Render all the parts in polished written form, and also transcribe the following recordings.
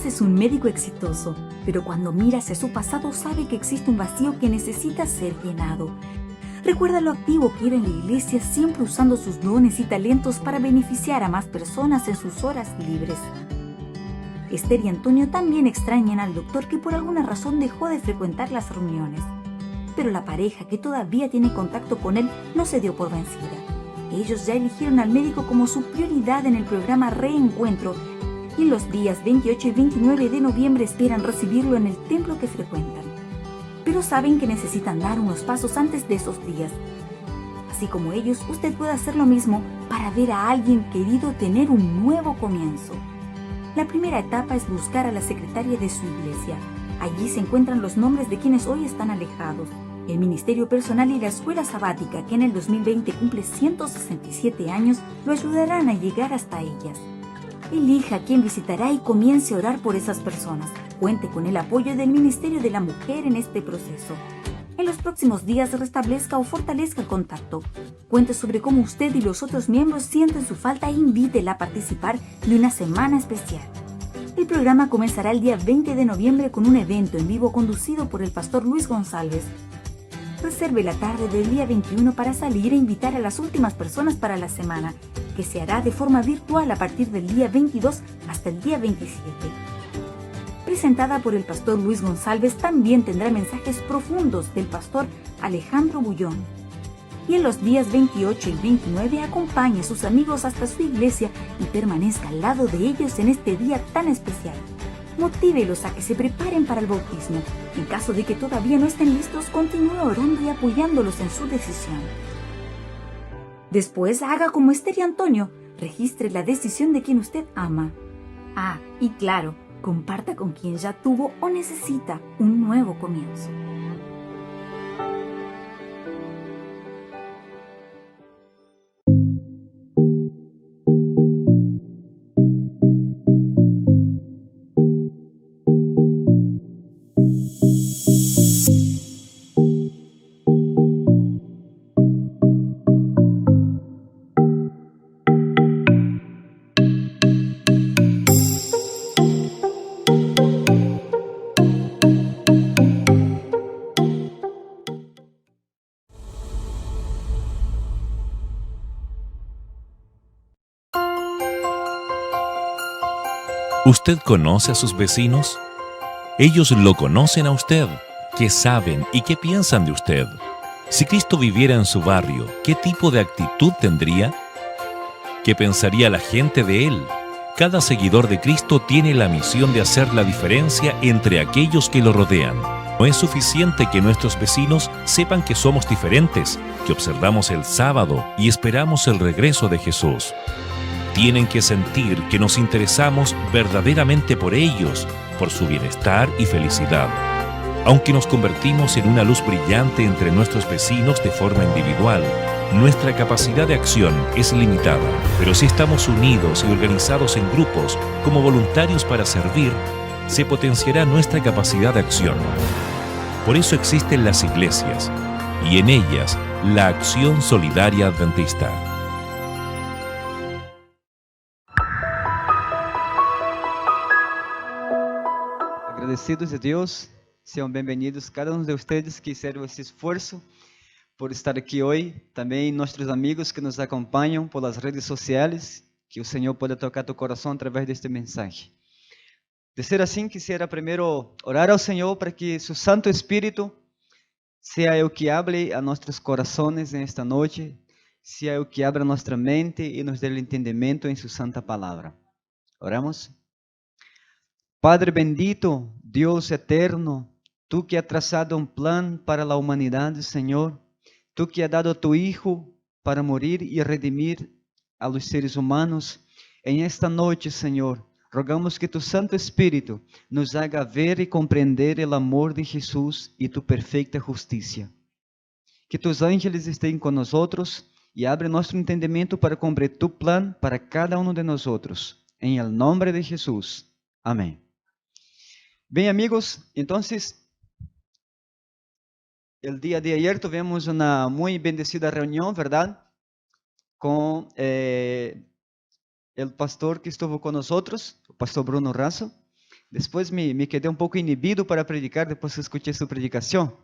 es un médico exitoso, pero cuando mira hacia su pasado sabe que existe un vacío que necesita ser llenado. Recuerda lo activo que era en la iglesia, siempre usando sus dones y talentos para beneficiar a más personas en sus horas libres. Esther y Antonio también extrañan al doctor, que por alguna razón dejó de frecuentar las reuniones. Pero la pareja, que todavía tiene contacto con él, no se dio por vencida. Ellos ya eligieron al médico como su prioridad en el programa Reencuentro, y en los días 28 y 29 de noviembre esperan recibirlo en el templo que frecuentan. Pero saben que necesitan dar unos pasos antes de esos días. Así como ellos, usted puede hacer lo mismo para ver a alguien querido tener un nuevo comienzo. La primera etapa es buscar a la secretaria de su iglesia. Allí se encuentran los nombres de quienes hoy están alejados. El ministerio personal y la escuela sabática, que en el 2020 cumple 167 años, lo ayudarán a llegar hasta ellas. Elija a quién visitará y comience a orar por esas personas. Cuente con el apoyo del Ministerio de la Mujer en este proceso. En los próximos días restablezca o fortalezca el contacto. Cuente sobre cómo usted y los otros miembros sienten su falta e invítela a participar de una semana especial. El programa comenzará el día 20 de noviembre con un evento en vivo conducido por el pastor Luis González. Reserve la tarde del día 21 para salir e invitar a las últimas personas para la semana, que se hará de forma virtual a partir del día 22 hasta el día 27. Presentada por el pastor Luis González, también tendrá mensajes profundos del pastor Alejandro Bullón. Y en los días 28 y 29 acompañe a sus amigos hasta su iglesia y permanezca al lado de ellos en este día tan especial. Motívelos a que se preparen para el bautismo. En caso de que todavía no estén listos, continúe orando y apoyándolos en su decisión. Después, haga como Esther y Antonio, registre la decisión de quien usted ama. Y claro, comparta con quien ya tuvo o necesita un nuevo comienzo. ¿Usted conoce a sus vecinos? Ellos lo conocen a usted. ¿Qué saben y qué piensan de usted? Si Cristo viviera en su barrio, ¿qué tipo de actitud tendría? ¿Qué pensaría la gente de él? Cada seguidor de Cristo tiene la misión de hacer la diferencia entre aquellos que lo rodean. No es suficiente que nuestros vecinos sepan que somos diferentes, que observamos el sábado y esperamos el regreso de Jesús. Tienen que sentir que nos interesamos verdaderamente por ellos, por su bienestar y felicidad. Aunque nos convertimos en una luz brillante entre nuestros vecinos de forma individual, nuestra capacidad de acción es limitada. Pero si estamos unidos y organizados en grupos como voluntarios para servir, se potenciará nuestra capacidad de acción. Por eso existen las iglesias, y en ellas la Acción Solidaria Adventista. Agradecidos a Deus, sejam bem-vindos cada um de vocês que fizeram esse esforço por estar aqui hoje, também nossos amigos que nos acompanham pelas redes sociais, que o Senhor pueda tocar tu coração através deste mensagem. De ser assim, quisiera primeiro orar ao Senhor para que su Santo Espírito seja o que hable a nossos corações nesta noite, seja o que abra nossa mente e nos dê o entendimento em su santa palavra. Oramos. Padre bendito, Deus eterno, Tu que has trazado um plano para a humanidade, Senhor, Tu que has dado a Tu Hijo para morir e redimir a los seres humanos, em esta noite, Senhor, rogamos que Tu Santo Espírito nos haga ver e compreender o amor de Jesus e Tu perfeita justiça. Que Tus ángeles estejam conosco e abra nosso entendimento para compreender Tu plano para cada um de nós. Em el nome de Jesus. Amém. Bem, amigos, então, o dia de ayer tivemos uma muito bendecida reunião, verdade? Com o pastor que estuvo com nós, o pastor Bruno Razo. Depois me quedei um pouco inibido para predicar depois que escutei sua predicação.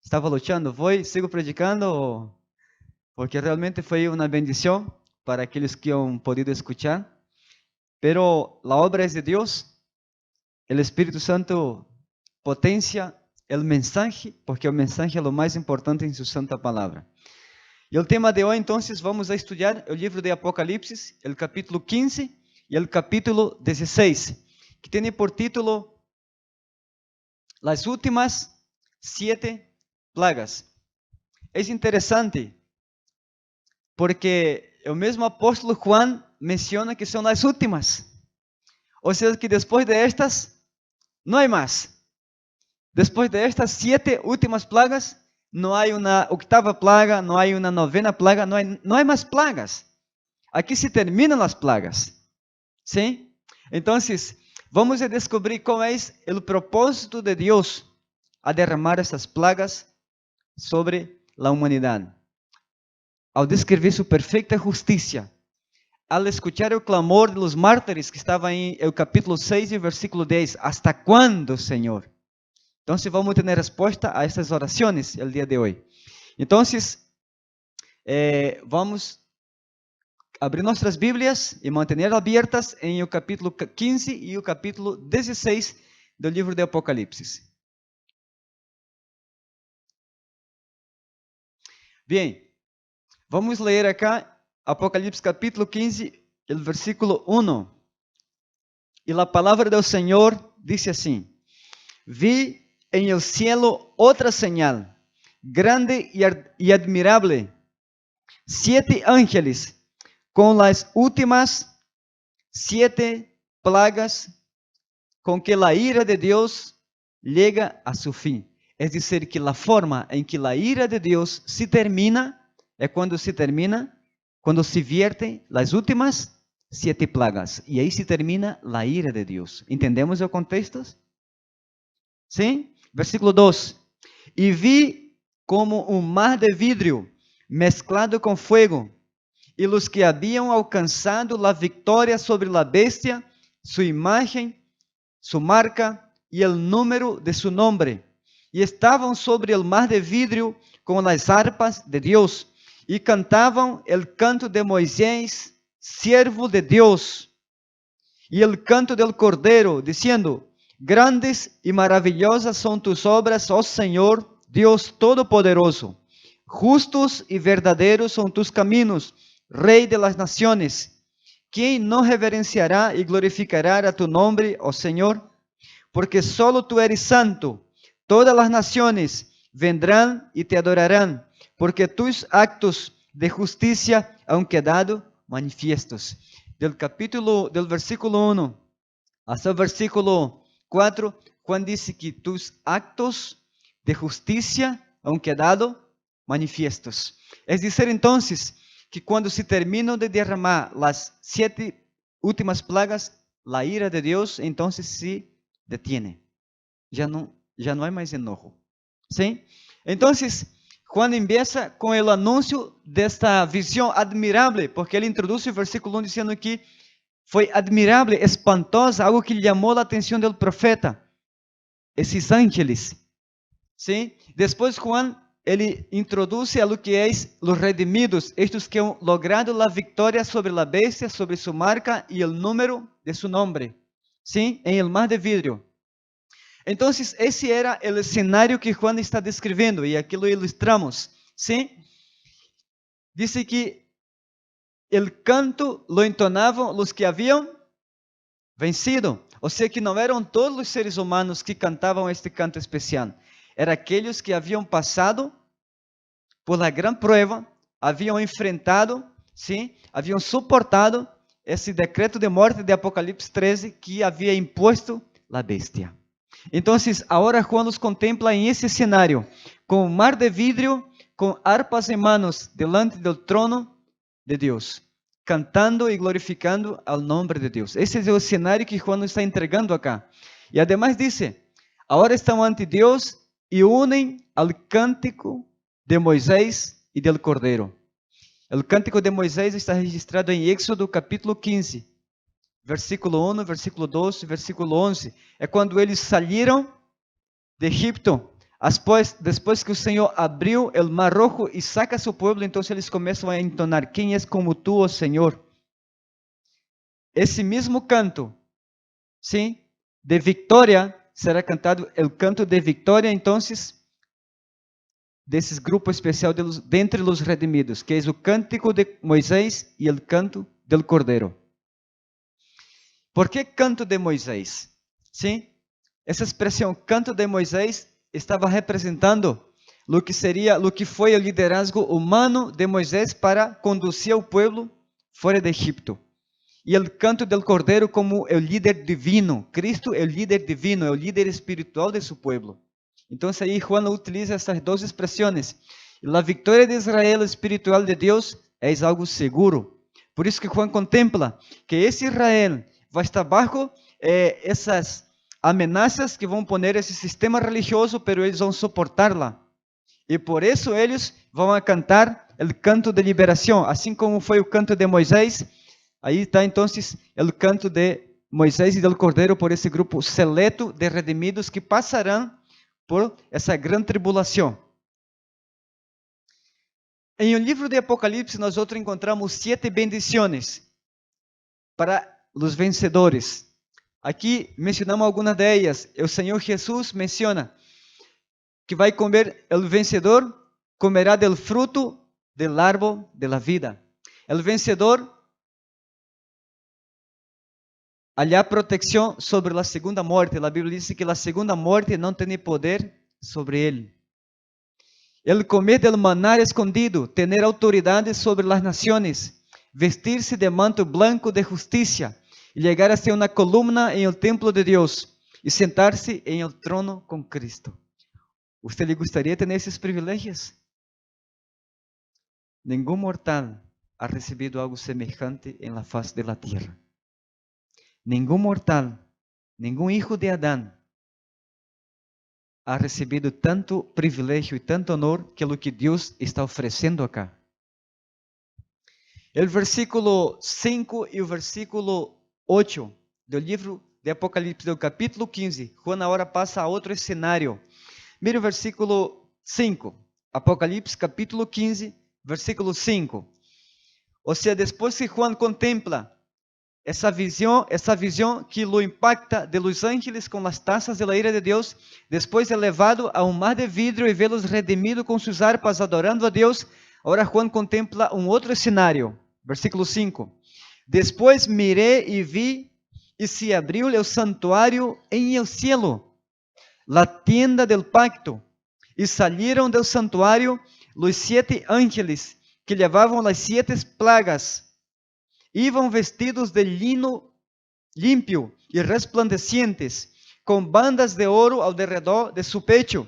Estava lutando, sigo predicando, porque realmente foi uma bendição para aqueles que han podido escuchar. Pero la obra es de Dios. El Espíritu Santo potencia el mensaje, porque el mensaje es lo más importante en su santa palabra. Y el tema de hoy, entonces, vamos a estudiar el libro de Apocalipsis, el capítulo 15 y el capítulo 16, que tiene por título Las últimas 7 plagas. Es interesante, porque el mismo apóstolo Juan menciona que son las últimas. O sea que después de estas, no hay más. Después de estas 7 últimas plagas, no hay una octava plaga, no hay una novena plaga, no hay más plagas. Aquí se terminan las plagas. ¿Sí? Entonces, vamos a descubrir cuál es el propósito de Dios a derramar estas plagas sobre la humanidad. Al descrever su perfecta justicia, al escuchar el clamor de los mártires que estaba en el capítulo 6 y versículo 10, ¿hasta cuándo, Señor? Entonces vamos a tener respuesta a estas oraciones el día de hoy. Entonces, vamos a abrir nuestras Biblias y mantener abiertas en el capítulo 15 y el capítulo 16 del libro de Apocalipsis. Bien, vamos a leer acá Apocalipsis capítulo 15, el versículo 1. Y la palabra del Señor dice así: Vi en el cielo otra señal, grande y admirable, 7 ángeles, con las últimas 7 plagas, con que la ira de Dios llega a su fin. Es decir, que la forma en que la ira de Dios se termina, es cuando se vierten las últimas 7 plagas. Y ahí se termina la ira de Dios. ¿Entendemos el contexto? ¿Sí? Versículo 2. Y vi como un mar de vidrio mezclado con fuego, y los que habían alcanzado la victoria sobre la bestia, su imagen, su marca y el número de su nombre, y estaban sobre el mar de vidrio con las arpas de Dios, y cantaban el canto de Moisés, siervo de Dios, y el canto del Cordero, diciendo: Grandes y maravillosas son tus obras, oh Señor, Dios Todopoderoso. Justos y verdaderos son tus caminos, Rey de las naciones. ¿Quién no reverenciará y glorificará a tu nombre, oh Señor? Porque solo tú eres santo. Todas las naciones vendrán y te adorarán, porque tus actos de justicia han quedado manifiestos. Del versículo 1 hasta el versículo 4, Juan dice que tus actos de justicia han quedado manifiestos. Es decir, entonces, que cuando se terminó de derramar las 7 últimas plagas, la ira de Dios entonces se detiene. Ya no hay más enojo. ¿Sí? Entonces, Juan empieza con el anuncio de esta visión admirable, porque él introduce el versículo 1 diciendo que fue admirable, espantosa, algo que llamó la atención del profeta. Esos ángeles. ¿Sí? Después Juan, ele introduce a lo que es los redimidos, estos que han logrado la victoria sobre la bestia, sobre su marca y el número de su nombre. ¿Sí? En el mar de vidrio. Entonces, ese era el escenario que Juan está describiendo, y aquí lo ilustramos. ¿Sí? Dice que el canto lo entonaban los que habían vencido. O sea que no eran todos los seres humanos que cantaban este canto especial. Eran aquellos que habían pasado por la gran prueba, habían enfrentado, ¿sí? Habían soportado ese decreto de muerte de Apocalipsis 13 que había impuesto la bestia. Entonces, ahora Juan los contempla en ese escenario, con un mar de vidrio, con arpas en manos, delante del trono de Dios, cantando y glorificando al nombre de Dios. Ese es el escenario que Juan nos está entregando acá. Y además dice, ahora están ante Dios y unen al cántico de Moisés y del Cordero. El cántico de Moisés está registrado en Éxodo capítulo 15, versículo 1, versículo 2 e versículo 11. É quando eles saíram de Egipto. Depois que o Senhor abriu o Mar Rojo e saca seu povo, então eles começam a entonar: quem é como tu, ó Senhor? Esse mesmo canto, sim, de vitória, será cantado o canto de vitória, então, desses grupos especial dentre os redimidos, que é o cântico de Moisés e o canto del Cordeiro. ¿Por que canto de Moisés? Sim, essa expressão canto de Moisés estava representando o que foi o liderazgo humano de Moisés para conduzir o povo fora de Egipto. E o canto del Cordeiro como o líder divino. Cristo é o líder divino, é o líder espiritual de seu povo. Então aí Juan utiliza essas duas expressões. A vitória de Israel espiritual de Deus é algo seguro. Por isso que Juan contempla que esse Israel vai estar bajo essas ameaças que vão poner esse sistema religioso, pero eles vão suportá-la. E por isso eles vão cantar o canto de liberação, assim como foi o canto de Moisés. Aí está então o canto de Moisés e del Cordeiro por esse grupo seleto de redimidos que passarão por essa grande tribulação. Em o livro de Apocalipse, nós encontramos 7 bendições para os vencedores. Aqui mencionamos algumas delas. O Senhor Jesus menciona que vai comer, o vencedor comerá del fruto del árbol de la vida. O vencedor há proteção sobre a segunda morte. A Bíblia diz que a segunda morte não tem poder sobre ele. El comer del maná escondido, tener autoridade sobre as nações, vestir-se de manto blanco de justiça, e chegar a ser uma coluna em el templo de Deus, e sentar-se em el trono com Cristo. ¿Usted lhe gostaria de ter esses privilégios? Nenhum mortal ha recebido algo semejante em la faz de la tierra. Nenhum mortal, nenhum hijo de Adão ha recebido tanto privilégio e tanto honor que é o que Deus está oferecendo acá. O versículo 5 e o versículo 8 do livro de Apocalipse, do capítulo 15, Juan agora passa a outro cenário. Mire o versículo 5, Apocalipse capítulo 15, versículo 5. Ou seja, depois que Juan contempla essa visão que lo impacta de los ángeles com as taças de la ira de Deus, depois é levado a um mar de vidro e vê-los redimidos com suas harpas adorando a Deus. Agora Juan contempla um outro cenário. Versículo 5. Depois mirei e vi, e se abriu o santuário em el cielo, la tienda del pacto, e saíram del santuário os 7 ángeles que levavam as 7 plagas. Iban vestidos de lino limpio e resplandecientes, com bandas de ouro ao redor de su pecho.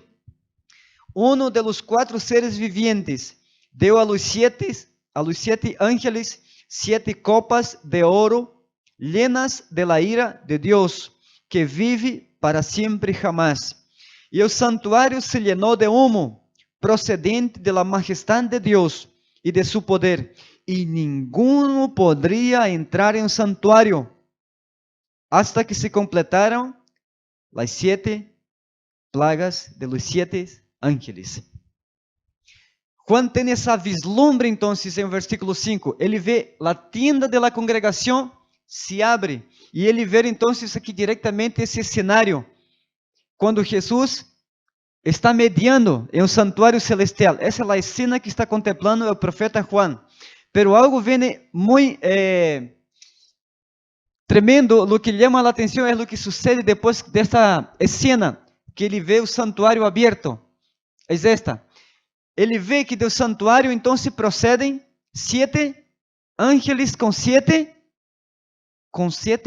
Uno de los 4 seres vivientes deu a los 7 ángeles 7 copas de ouro, llenas de la ira de Deus, que vive para sempre jamás. E o santuário se llenou de humo, procedente de la majestad de Deus e de su poder, e ninguno poderia entrar em um santuário, hasta que se completaram as 7 plagas de los 7 ángeles. Juan tem essa vislumbre, então, em versículo 5. Ele vê a tenda de la congregação se abre, e ele vê, então, aqui diretamente esse cenário, quando Jesus está mediando em um santuário celestial. Essa é a cena que está contemplando o profeta Juan. Pero algo vem muito tremendo, o que chama a atenção é o que sucede depois desta cena, que ele vê o santuário aberto. É esta. Ele vê que do santuário então se procedem 7 ángeles com 7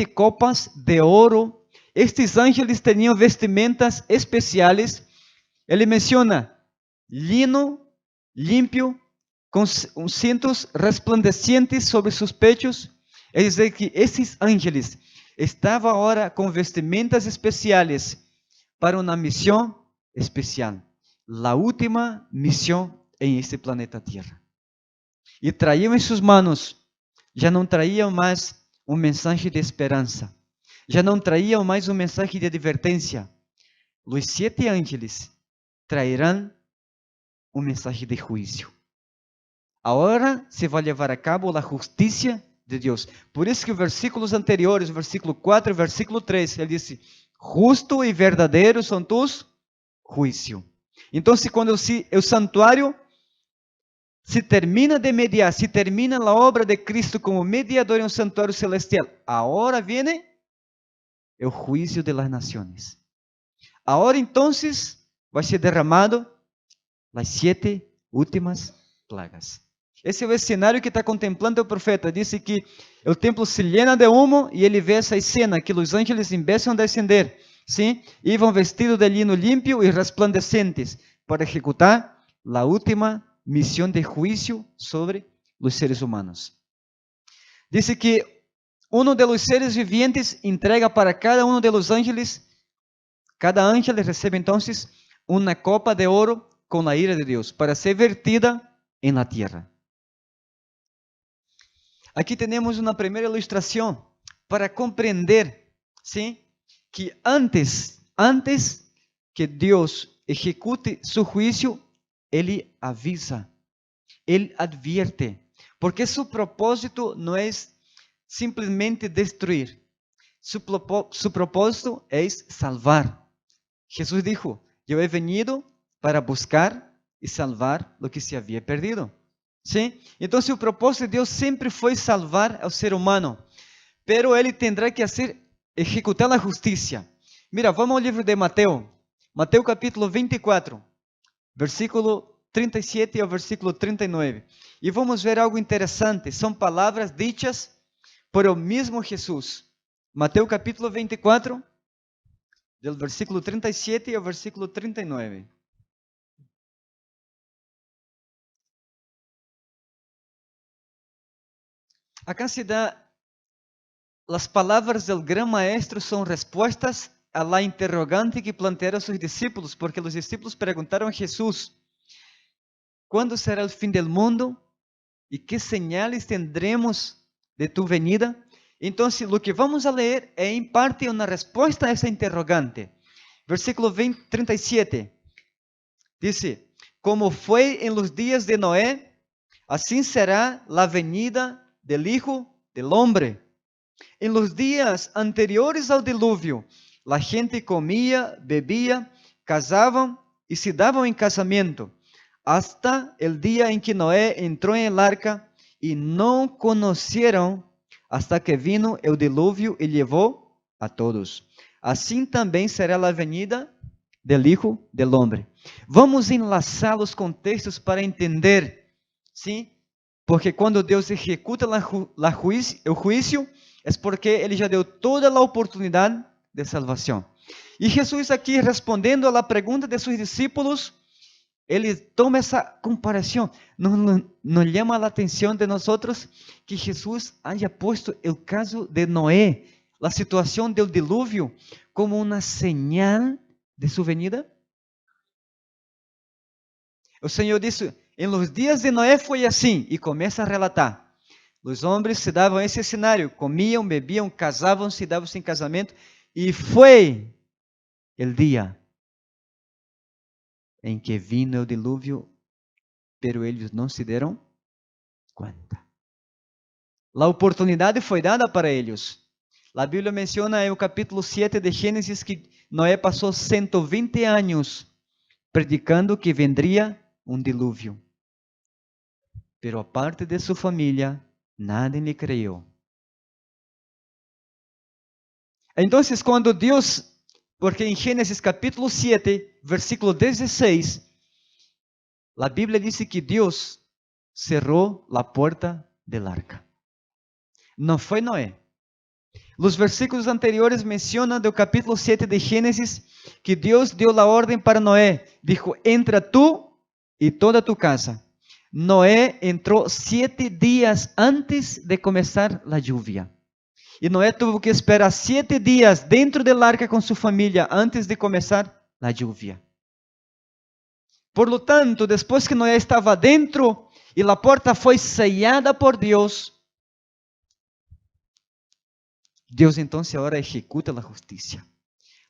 copas de ouro. Estes ángeles tinham vestimentas especiais. Ele menciona lino limpio, com cintos resplandecientes sobre seus pechos. É dizer, que esses ángeles estavam agora com vestimentas especiais para uma missão especial. A última missão em este planeta Terra. E traíam em suas manos, já não traíam mais um mensagem de esperança. Já não traíam mais um mensagem de advertência. Os 7 ángeles trairão um mensagem de juízo. Agora se vai levar a cabo a justiça de Deus. Por isso que os versículos anteriores, o versículo 4 e o versículo 3, ele disse, justo e verdadeiro são tus juízos. Então, quando o santuário se termina de mediar, se termina a obra de Cristo como mediador em um santuário celestial, agora vem o juízo de las naciones. Agora, então, vai ser derramado as 7 últimas plagas. Esse é o cenário que está contemplando o profeta. Disse que o templo se llena de humo e ele vê essa cena que os ángeles empiezam a descender. Sim? Iam vestidos de lino limpio e resplandecentes para executar a última missão de juízo sobre os seres humanos. Dice que um de los seres vivientes entrega para cada um de los ángeles, cada ángel recebe então uma copa de ouro com a ira de Deus para ser vertida em la tierra. Aqui temos uma primeira ilustração para compreender, sim, que antes que Deus execute seu juízo, Ele avisa, Ele advierte, porque seu propósito não é simplesmente destruir, seu propósito é salvar. Jesus dijo, eu he venido para buscar e salvar o que se havia perdido. Sim? Então, o propósito de Deus sempre foi salvar ao ser humano, pero Ele terá que executar a justiça. Mira, vamos ao livro de Mateus, Mateus capítulo 24, versículo 37 ao versículo 39. E vamos ver algo interessante, são palavras ditas por o mesmo Jesus. Mateus capítulo 24, do versículo 37 ao versículo 39. Acá se dá, as palavras do Gran Maestro são respostas a la interrogante que plantearam seus discípulos, porque os discípulos perguntaram a Jesus, ¿quando será o fim do mundo? E que señales tendremos de tu venida? Então, o que vamos a ler é, em parte, uma resposta a essa interrogante. Versículo 37, diz, como foi em los dias de Noé, assim será la venida del Hijo del Hombre. En los días anteriores al diluvio, la gente comía, bebía, casaban y se daban en casamiento, hasta el día en que Noé entró en el arca y no conocieron hasta que vino el diluvio y llevó a todos. Assim também será a venida del Hijo del Hombre. Vamos enlaçar os contextos para entender, sim? Porque quando Deus executa o juízo, é porque Ele já deu toda a oportunidade de salvação. E Jesus aqui, respondendo à pergunta de seus discípulos, Ele toma essa comparação. Nos chama a atenção de nós que Jesus haya posto o caso de Noé, a situação do dilúvio, como uma señal de sua venida. O Senhor disse, em los dias de Noé foi assim, e começa a relatar. Os homens se davam esse cenário, comiam, bebiam, casavam, se davam em casamento, e foi o dia em que vino o dilúvio, pero eles não se deram conta. A oportunidade foi dada para eles. A Bíblia menciona no capítulo 7 de Gênesis que Noé passou 120 anos predicando que vendria um dilúvio. Pero a parte de sua família, nadie lhe creyó. Então, quando Deus, porque em Gênesis capítulo 7, versículo 16, a Bíblia diz que Deus cerrou a porta del arca. Não foi Noé. Os versículos anteriores mencionam do capítulo 7 de Gênesis que Deus deu a ordem para Noé. Dijo, entra tu e toda tu casa. Noé entrou 7 dias antes de começar a lluvia. E Noé teve que esperar 7 dias dentro do arca com sua família antes de começar a lluvia. Por lo tanto, depois que Noé estava dentro e a porta foi sellada por Deus, Deus então agora executa a justiça.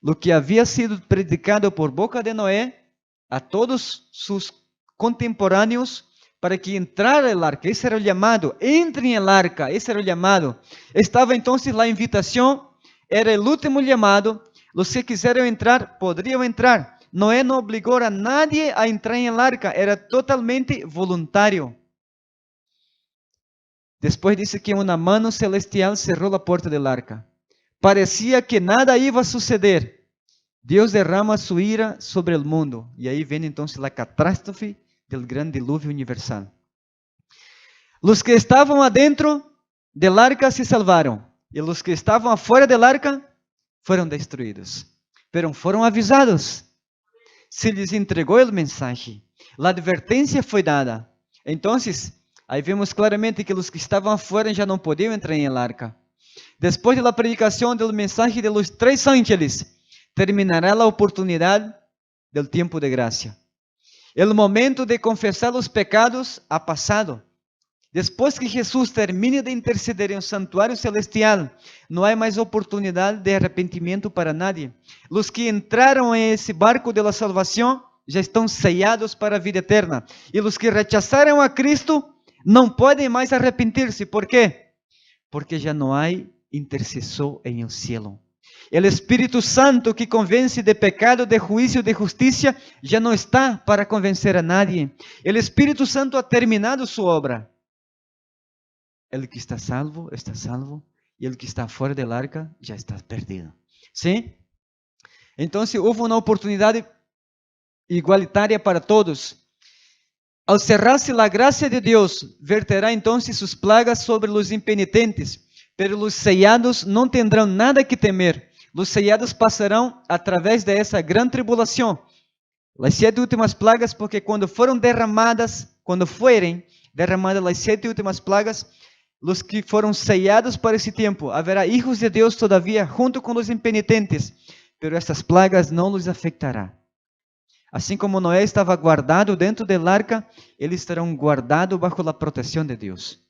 Lo que havia sido predicado por boca de Noé a todos sus contemporâneos para que entrara el arca, esse era o chamado, entrem el arca, esse era o chamado. Estava então a invitação, era o último chamado, os que quiseram entrar, poderiam entrar. Noé não obrigou a nadie a entrar em el arca, era totalmente voluntário. Depois disse que uma mano celestial cerrou a porta del arca. Parecia que nada iba a suceder. Deus derrama sua ira sobre o mundo. E aí vem então a catástrofe del grande diluvio universal. Os que estavam adentro del arca se salvaram. E os que estavam afuera del arca foram destruídos. Pero foram avisados. Se lhes entregou o mensagem. A advertência foi dada. Então, aí vemos claramente que os que estavam afuera já não podiam entrar em el arca. Depois da predicação do mensagem de los 3 ángeles, terminará a oportunidade do tempo de graça. O momento de confessar os pecados ha passado. Depois que Jesus termine de interceder em um santuário celestial, não há mais oportunidade de arrependimento para nadie. Os que entraram em esse barco de la salvação já estão sellados para a vida eterna. E os que rechazaram a Cristo não podem mais arrepentir-se. ¿Por quê? Porque já não há intercessor em el cielo. O Espírito Santo que convence de pecado, de juízo, de justiça, já não está para convencer a nadie. O Espírito Santo ha terminado sua obra. El que está salvo, e el que está fora del arca, já está perdido. ¿Sí? Então, houve uma oportunidade igualitária para todos. Ao cerrar-se a graça de Deus, verterá então suas plagas sobre os impenitentes, pero os sellados não terão nada que temer. Os sellados passarão através de essa grande tribulação. As 7 últimas plagas, porque quando forem derramadas as 7 últimas plagas, os que foram sellados para esse tempo, haverá hijos de Deus todavia junto com os impenitentes, pero estas plagas não os afetará. Assim como Noé estava guardado dentro del arca, eles estarão guardados bajo a proteção de Deus.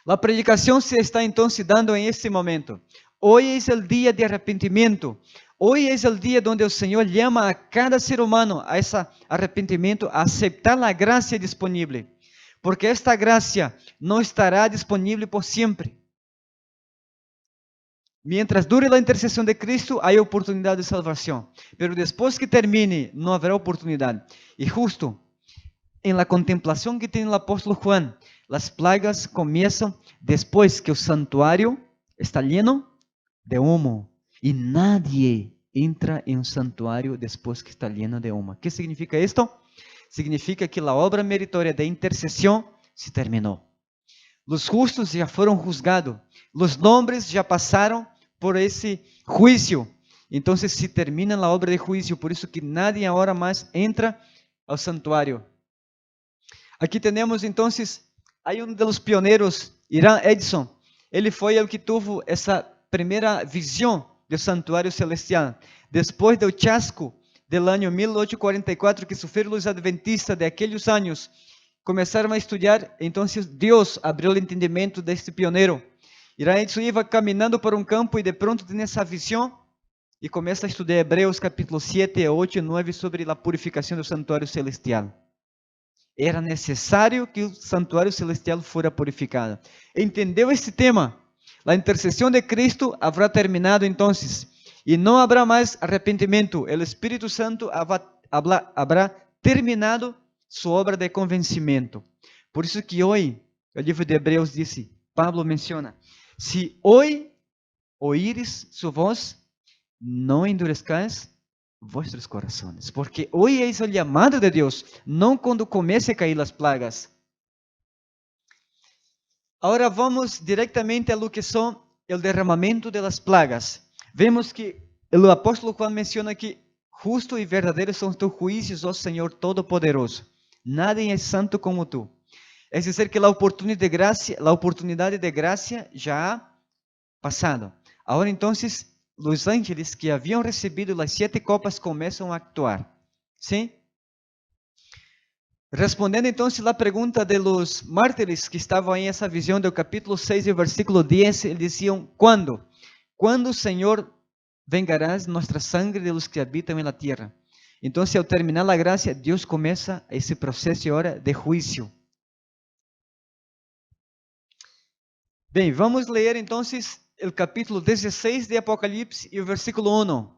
A predicação se está então se dando em este momento. Hoje é o dia de arrependimento. Hoje é o dia onde o Senhor chama a cada ser humano a esse arrependimento, a aceitar a graça disponível. Porque esta graça não estará disponível por sempre. Mientras dure a intercessão de Cristo, há oportunidade de salvação. Pero depois que termine, não haverá oportunidade. E justo em la contemplação que tem o apóstolo Juan, as plagas começam depois que o santuário está lleno de humo. E nadie entra em um santuário depois que está lleno de humo. O que significa isto? Significa que a obra meritória de intercessão se terminou. Os justos já foram juzgados. Os nomes já passaram por esse juízo. Então se termina a obra de juízo. Por isso que nadie agora mais entra ao santuário. Aqui temos então, aí um dos pioneiros, Irán Edson. Ele foi o que teve essa primeira visão do santuário celestial. Depois do chasco del ano 1844 que sofreram os adventistas de aqueles anos, começaram a estudar, então Deus abriu o entendimento deste pioneiro. Irán Edson ia caminhando por um campo e de pronto tem essa visão e começa a estudar Hebreus capítulo 7, 8 e 9 sobre a purificação do santuário celestial. Era necessário que o santuário celestial fora purificado. Entendeu este tema? A intercessão de Cristo haverá terminado então, e não haverá mais arrependimento. O Espírito Santo haverá terminado sua obra de convencimento. Por isso que hoje, o livro de Hebreus disse, Pablo menciona, se hoje oíres sua voz, não endurezcais vossos corações, porque hoje é o chamado de Deus, não quando comece a cair as plagas. Agora vamos diretamente a lo que são o derramamento das plagas. Vemos que o apóstolo Juan menciona que justo e verdadeiro são tus juízos, ó Senhor Todo-Poderoso. Nadie é santo como tu. É dizer que a oportunidade de graça já ha passado. Agora então, os ángeles que haviam recebido as 7 copas começam a actuar. ¿Sí? Respondendo então a pergunta de los mártires que estavam em essa visão do capítulo 6 e versículo 10, eles diziam, ¿quando? quando o Senhor vengarás nossa sangre de los que habitam na terra. Então, ao terminar a graça, Deus começa esse processo agora de juízo. Bem, vamos ler então o capítulo 16 de Apocalipse e o versículo 1.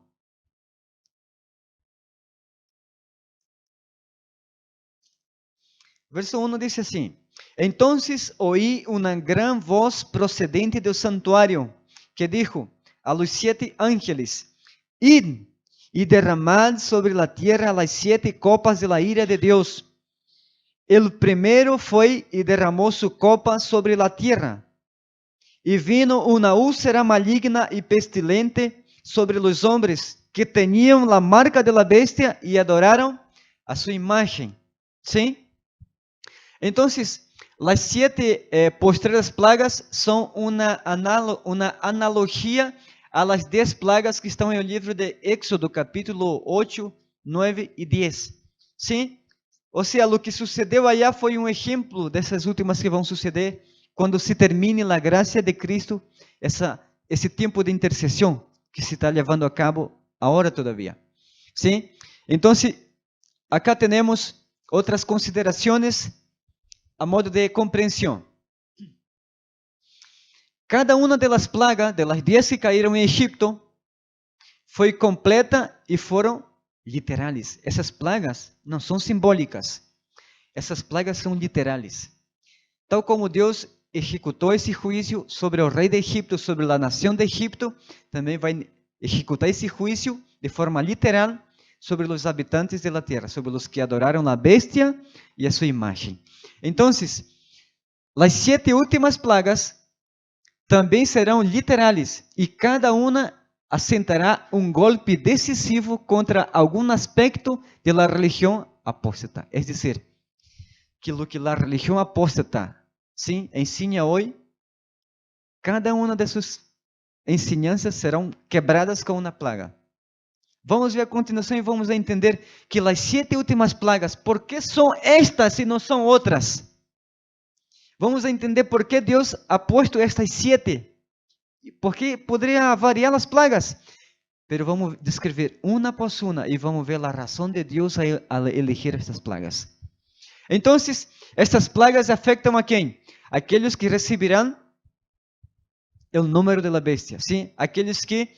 Verso 1 diz assim: Entonces oí uma gran voz procedente do santuário, que dijo a los 7 ángeles: Id y derramad sobre la tierra las 7 copas de la ira de Dios. El primero fue y derramó su copa sobre la tierra. Y vino una úlcera maligna y pestilente sobre los hombres que tenían la marca de la bestia y adoraron a su imagen. ¿Sí? Entonces, las 7 postreras plagas son una analogía a las 10 plagas que estão no livro de Éxodo, capítulo 8, 9 e 10. Sim? Ou seja, o que sucedeu allá foi um exemplo dessas últimas que vão suceder quando se termine a graça de Cristo, esse tempo de intercessão que se está levando a cabo agora todavia. Sim? Então, acá temos outras considerações a modo de compreensão. Cada uma das plagas, das 10 que caíram em Egipto, foi completa e foram literais. Essas plagas não são simbólicas. Essas plagas são literais. Tal como Deus executou esse juízo sobre o rei de Egipto, sobre a nação de Egipto, também vai executar esse juízo de forma literal sobre os habitantes da terra, sobre os que adoraram a bestia e a sua imagem. Então, as 7 últimas plagas também serão literais e cada uma assentará um golpe decisivo contra algum aspecto da religião apóstata. É dizer, que o que a religião apóstata ensina hoje, cada uma de suas ensinanças serão quebradas com uma plaga. Vamos ver a continuação e vamos entender que as 7 últimas plagas, por que são estas e não são outras? Vamos entender por que Deus ha posto estas 7. Porque poderia variar as plagas. Mas vamos descrever uma após uma e vamos ver a razão de Deus ao elegir estas plagas. Então, estas plagas afetam a quem? Aqueles que receberão o número da bestia. Sim? Aqueles que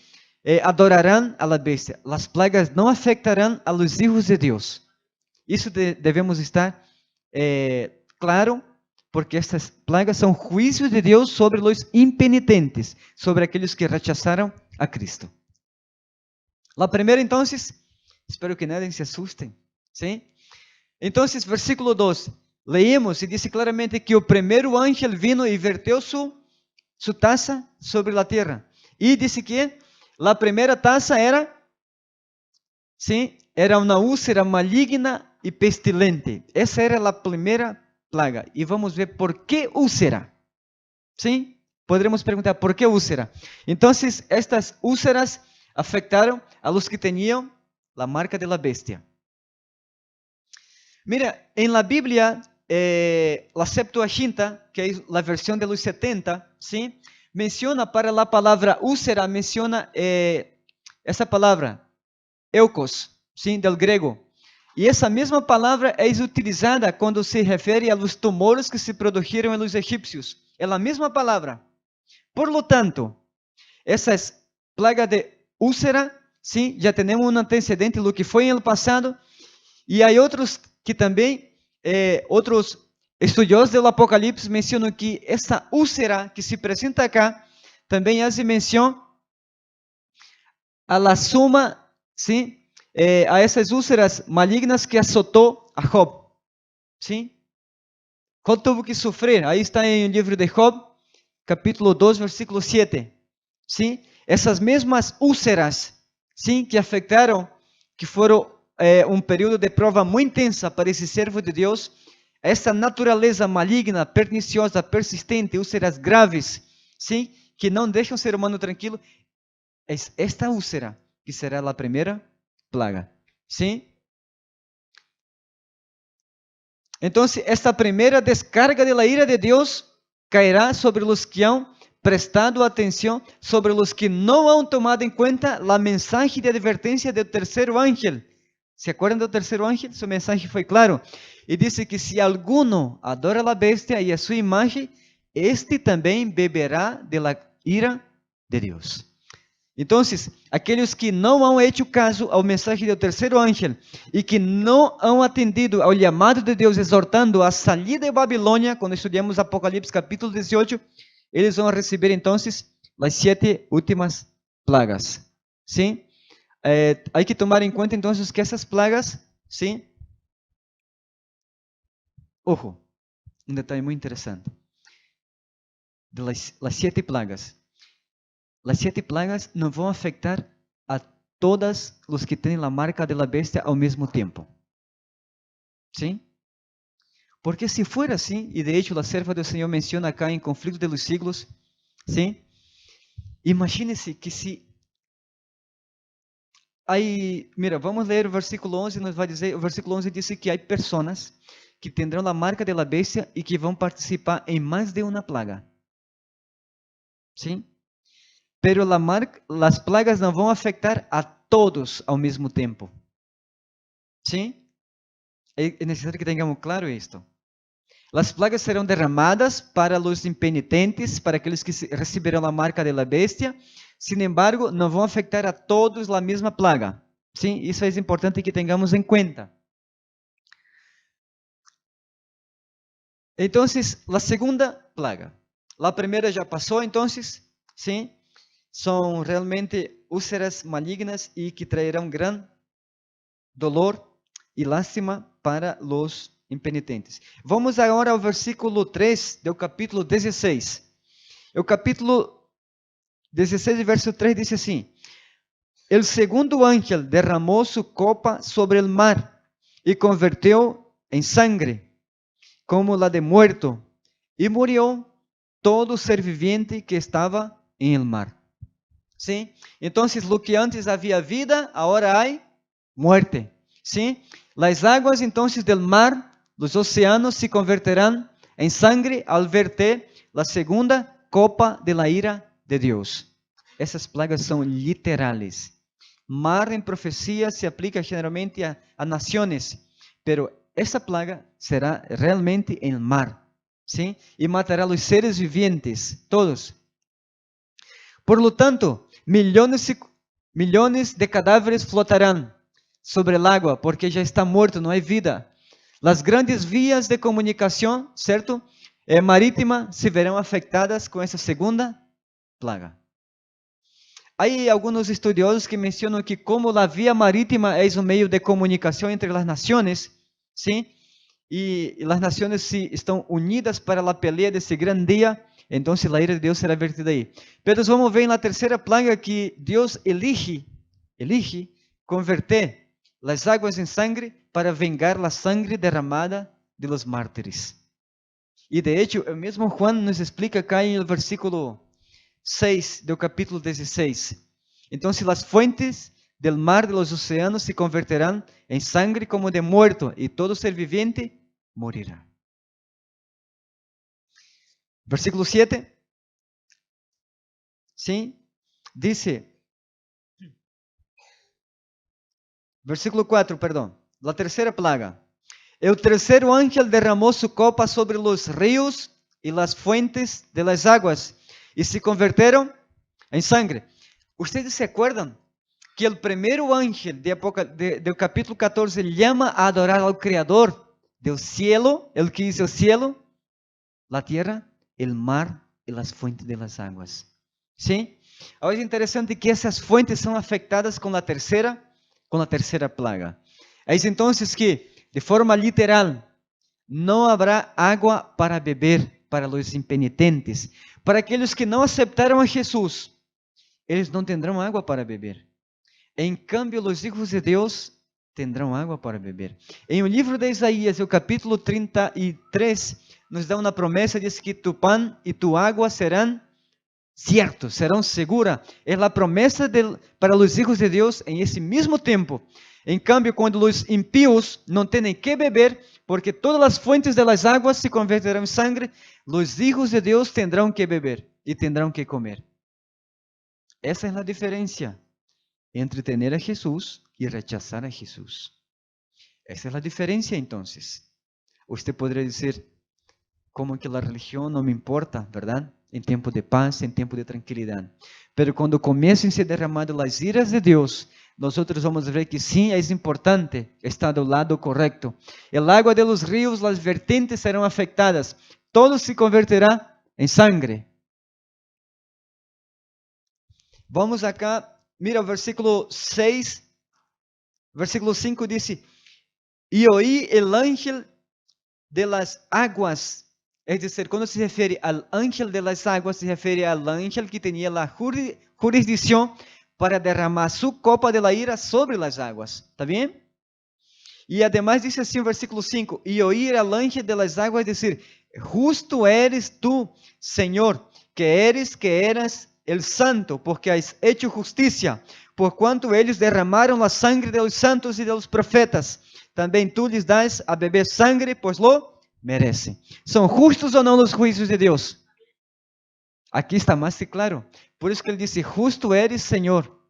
adorarão a la bestia. As plagas não afetarão a los hijos de Deus. Isso devemos estar claro. Porque estas plagas são juízos de Deus sobre os impenitentes, sobre aqueles que rechazaram a Cristo. A primeira, então, espero que nadie se assustem. ¿Sí? Então, versículo 2, leímos e diz claramente que o primeiro ángel vino e verteu sua taça sobre a terra. E disse que a primeira taça era uma úlcera maligna e pestilente. Essa era a primeira plaga. E vamos ver por que úlcera. Sim? Poderemos perguntar por que úlcera. Então, estas úlceras afetaram a los que tinham a marca de la bestia. Mira, em la Bíblia, la Septuaginta, que é a versão de los 70, sim, menciona para a palavra úlcera, menciona essa palavra, eukos, sim, del grego. E essa mesma palavra é utilizada quando se refere aos tumores que se produziram nos egípcios. É a mesma palavra. Por lo tanto, essas plagas de úlcera, sim, já temos um antecedente do que foi no passado. E há outros que também, outros estudiosos do Apocalipse mencionam que essa úlcera que se apresenta acá, também hace menção a la suma, sim, a essas úlceras malignas que azotou a Job. Sim? Job teve que sofrer. Aí está em o livro de Job, capítulo 2, versículo 7. Sim? Essas mesmas úlceras, sim, que afetaram, que foram um período de prova muito intensa para esse servo de Deus, essa natureza maligna, perniciosa, persistente, úlceras graves, sim, que não deixam o ser humano tranquilo, é esta úlcera que será a primeira plaga. Sim? Então, esta primeira descarga da ira de Deus cairá sobre os que han prestado atención sobre los que no han tomado en cuenta la mensaje de advertencia del tercer ángel. ¿Se acuerdan del tercer ángel? Su mensaje fue claro. Y dice que si alguno adora a la bestia y a su imagen, este también beberá de la ira de Dios. Entonces, aquellos que no han hecho caso al mensaje del tercer ángel y que no han atendido al llamado de Dios exhortando a salir de Babilonia, cuando estudiamos Apocalipsis capítulo 18, ellos van a recibir entonces las 7 últimas plagas. ¿Sí? Hay que tomar en cuenta entonces que esas plagas, ¿sí? Ojo, un detalle muy interesante. De las 7 plagas. Las 7 plagas não vão afetar a todos os que têm a marca da bestia ao mesmo tempo. ¿Sí? Porque se for assim, e de hecho a serva do Senhor menciona acá em Conflito de los Siglos, ¿sí? Imagine-se que se... Aí, mira, vamos ler o versículo 11, nos vai dizer, o versículo 11 diz que há pessoas que tendrão a marca da bestia e que vão participar em mais de uma plaga. ¿Sí? Pero las plagas não vão afetar a todos ao mesmo tempo. ¿Sí? É necessário que tenhamos claro isto. As plagas serão derramadas para os impenitentes, para aqueles que receberão a marca da bestia. Sin embargo, não vão afetar a todos a mesma plaga. ¿Sí? Isso é importante que tenhamos em conta. Então, a segunda plaga. A primeira já passou, então, ¿sí? São realmente úlceras malignas e que trairão grande dolor e lástima para os impenitentes. Vamos agora ao versículo 3 do capítulo 16. O capítulo 16, verso 3 diz assim: El segundo ángel derramou sua copa sobre o mar e converteu em sangre, como la de muerto, e murió todo ser viviente que estava em el mar. ¿Sí? Entonces, lo que antes había vida, ahora hay muerte. ¿Sí? Las aguas entonces del mar, los océanos se converterán en sangre al verter la segunda copa de la ira de Dios. Essas plagas são literales. Mar en profecía se aplica generalmente a naciones, pero essa plaga será realmente en el mar. ¿Sí? Y matará a los seres vivientes, todos. Por lo tanto, millones de cadáveres flotarán sobre el agua, porque já está muerto, não há vida. Las grandes vías de comunicação, certo? Marítima se verão afetadas com essa segunda plaga. Há alguns estudiosos que mencionam que como a via marítima é um meio de comunicação entre as nações, ¿sí? E as nações estão unidas para a pelea desse grande dia, então a ira de Deus será vertida aí. Mas vamos ver na terceira plaga que Deus elige converter as águas em sangue para vengar a sangue derramada de los mártires. E de hecho, o mesmo Juan nos explica acá no versículo 6 do capítulo 16. Então, as fuentes del mar de los océanos se converterán en sangre como de muerto, y todo ser viviente morirá. Versículo 7. ¿Sí? Dice, versículo 4, perdón, la tercera plaga. El tercer ángel derramó su copa sobre los ríos y las fuentes de las aguas, y se convirtieron en sangre. ¿Ustedes se acuerdan que el primer ángel del capítulo 14 llama a adorar al Creador del cielo, el que hizo el cielo, la tierra, el mar y las fuentes de las aguas? ¿Sí? Ahora es interesante que esas fuentes son afectadas con la tercera plaga. Es entonces que, de forma literal, no habrá agua para beber para los impenitentes. Para aquellos que no aceptaron a Jesús, ellos no tendrán agua para beber. En cambio, los hijos de Dios tendrán agua para beber. En el libro de Isaías, el capítulo 33, nos da una promesa, dice que tu pan y tu agua serán ciertos, serão seguras. É a promessa para os hijos de Deus em esse mesmo tempo. Em cambio, quando os impíos não têm que beber, porque todas as fuentes das águas se converterão em sangue, os hijos de Deus tendrão que beber. y tendrán que comer. Esa es la diferencia entre tener a Jesús y rechazar a Jesús. Esa es la diferencia entonces. Usted podría decir, como que la religión no me importa, ¿verdad? En tiempo de paz, en tiempo de tranquilidad. Pero cuando comiencen a ser derramadas las iras de Dios, nosotros vamos a ver que sí, es importante estar do lado correcto. El agua de los ríos, las vertientes serán afectadas. Todo se convertirá en sangre. Vamos acá, mira o versículo 6, versículo 5 dice, y oí el ángel de las aguas. Es decir, cuando se refiere al ángel de las aguas, se refiere al ángel que tenía la jurisdicción para derramar su copa de la ira sobre las aguas. ¿Está bien? Y además dice así en versículo 5, y oír al ángel de las aguas decir, justo eres tú, Señor, que eras el santo, porque has hecho justicia, por cuanto ellos derramaron la sangre de los santos y de los profetas. También tú les das a beber sangre, pues lo merecen. ¿Son justos o no los juicios de Dios? Aquí está más que claro. Por eso que ele dice, justo eres, Señor.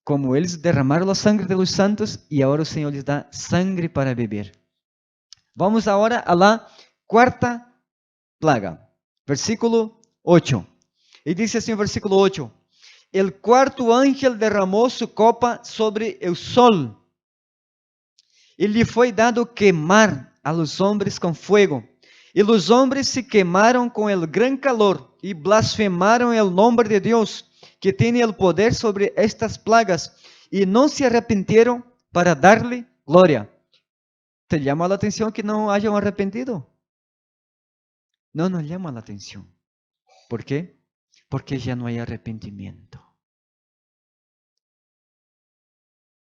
Como eles derramaram a sangre de los santos, e agora o Senhor lhes dá sangre para beber. Vamos agora a la cuarta plaga. Versículo 8. E diz assim o versículo 8. El cuarto ángel derramou su copa sobre el sol, e lhe foi dado queimar a los hombres com fuego. E os homens se queimaram com el gran calor, e blasfemaram el nombre de Deus, que tem el poder sobre estas plagas, e não se arrependieron para dar-lhe glória. ¿Te llama la atención que no hayan arrepentido? No nos llama la atención. ¿Por qué? Porque ya no hay arrepentimiento.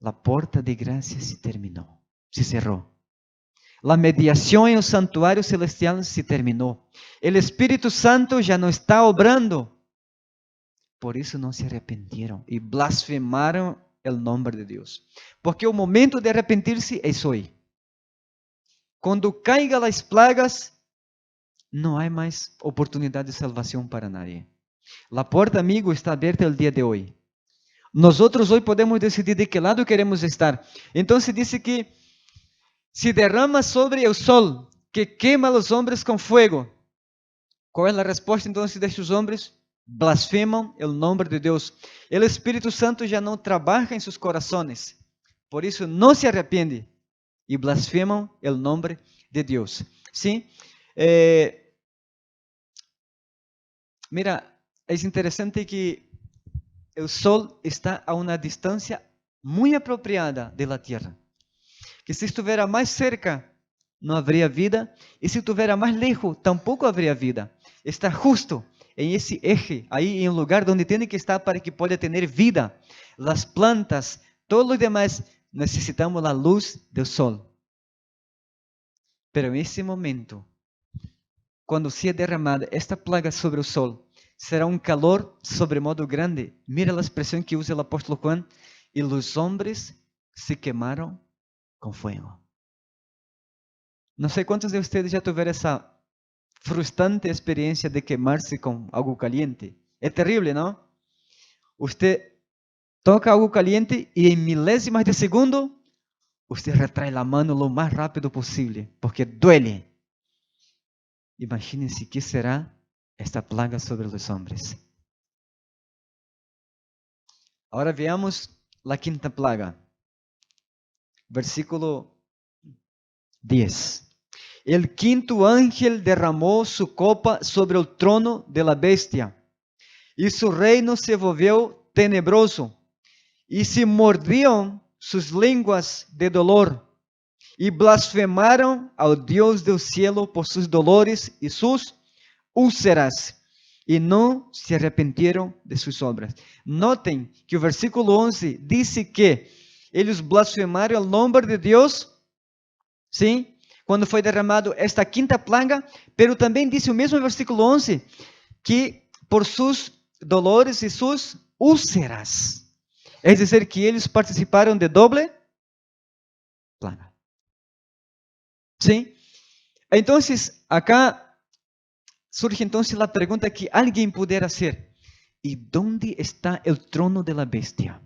La puerta de gracia se terminó, se cerró. La mediación en el santuario celestial se terminó. El Espíritu Santo ya no está obrando. Por eso no se arrepentieron y blasfemaron el nombre de Dios. Porque el momento de arrepentirse es hoy. Cuando caigan las plagas, no hay más oportunidad de salvación para nadie. La puerta, amigo, está abierta el día de hoy. Nosotros hoy podemos decidir de qué lado queremos estar. Entonces dice que se derrama sobre el sol, que quema a los hombres con fuego. ¿Cuál es la respuesta entonces de estos hombres? Blasfeman el nombre de Dios. El Espíritu Santo ya no trabaja en sus corazones. Por eso no se arrepiente y blasfeman el nombre de Dios. ¿Sí? Mira, es interesante que el sol está a una distancia muy apropiada de la tierra. Que si estuviera más cerca, no habría vida. Y si estuviera más lejos, tampoco habría vida. Está justo en ese eje, ahí en un lugar donde tiene que estar para que pueda tener vida. Las plantas, todo lo demás, necesitamos la luz del sol. Pero en ese momento, cuando sea derramada esta plaga sobre el sol, será un calor sobremodo grande. Mira la expresión que usa el apóstol Juan. Y los hombres se quemaron con fuego. No sé cuántos de ustedes ya tuvieron esa frustrante experiencia de quemarse con algo caliente. Es terrible, ¿no? Usted toca algo caliente y en milésimas de segundo, usted retrae la mano lo más rápido posible, porque duele. Imagínense qué será esta plaga sobre los hombres. Ahora veamos la quinta plaga. Versículo 10. El quinto ángel derramó su copa sobre el trono de la bestia, y su reino se volvió tenebroso, y se mordieron sus lenguas de dolor, y blasfemaron al Dios del cielo por sus dolores y sus úlceras, y no se arrepentieron de sus obras. Noten que el versículo 11 dice que ellos blasfemaron el nombre de Dios, ¿sí? Cuando foi derramado esta quinta plaga, pero também dice o mesmo versículo 11, que por sus dolores e sus úlceras. Es decir, que eles participaram de doble plaga. ¿Sí? Entonces, acá surge entonces la pregunta que alguien pudiera hacer: ¿y dónde está el trono de la bestia?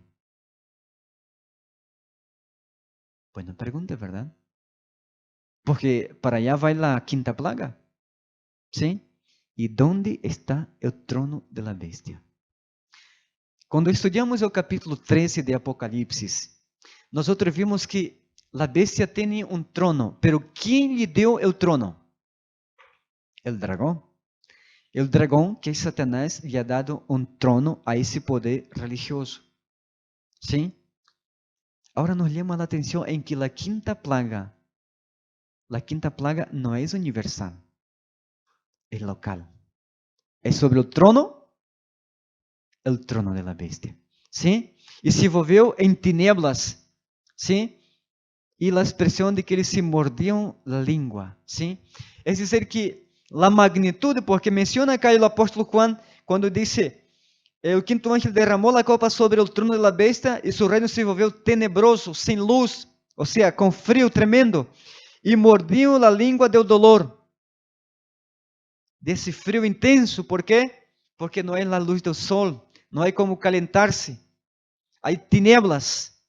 Buena pregunta, ¿verdad? Porque para allá va la quinta plaga, ¿sí? ¿Y dónde está el trono de la bestia? Cuando estudiamos el capítulo 13 de Apocalipsis, nosotros vimos que la bestia tiene un trono, pero ¿quién le dio el trono? El dragón. El dragón, que es Satanás, le ha dado un trono a ese poder religioso, ¿sí? Ahora nos llama la atención en que la quinta plaga no es universal, es local. Es sobre el trono de la bestia, ¿sí? Y se volvió en tinieblas, ¿sí? Y la expresión de que eles se mordiam la lengua, ¿sí? Es decir, que la magnitud, porque menciona acá el apóstolo Juan, cuando dice, el quinto ángel derramó la copa sobre el trono de la bestia y su reino se volvió tenebroso, sin luz, o sea, con frío tremendo, y mordió la lengua del dolor, de ese frío intenso. ¿Por qué? Porque no hay la luz del sol, no hay como calentarse, hay tinieblas,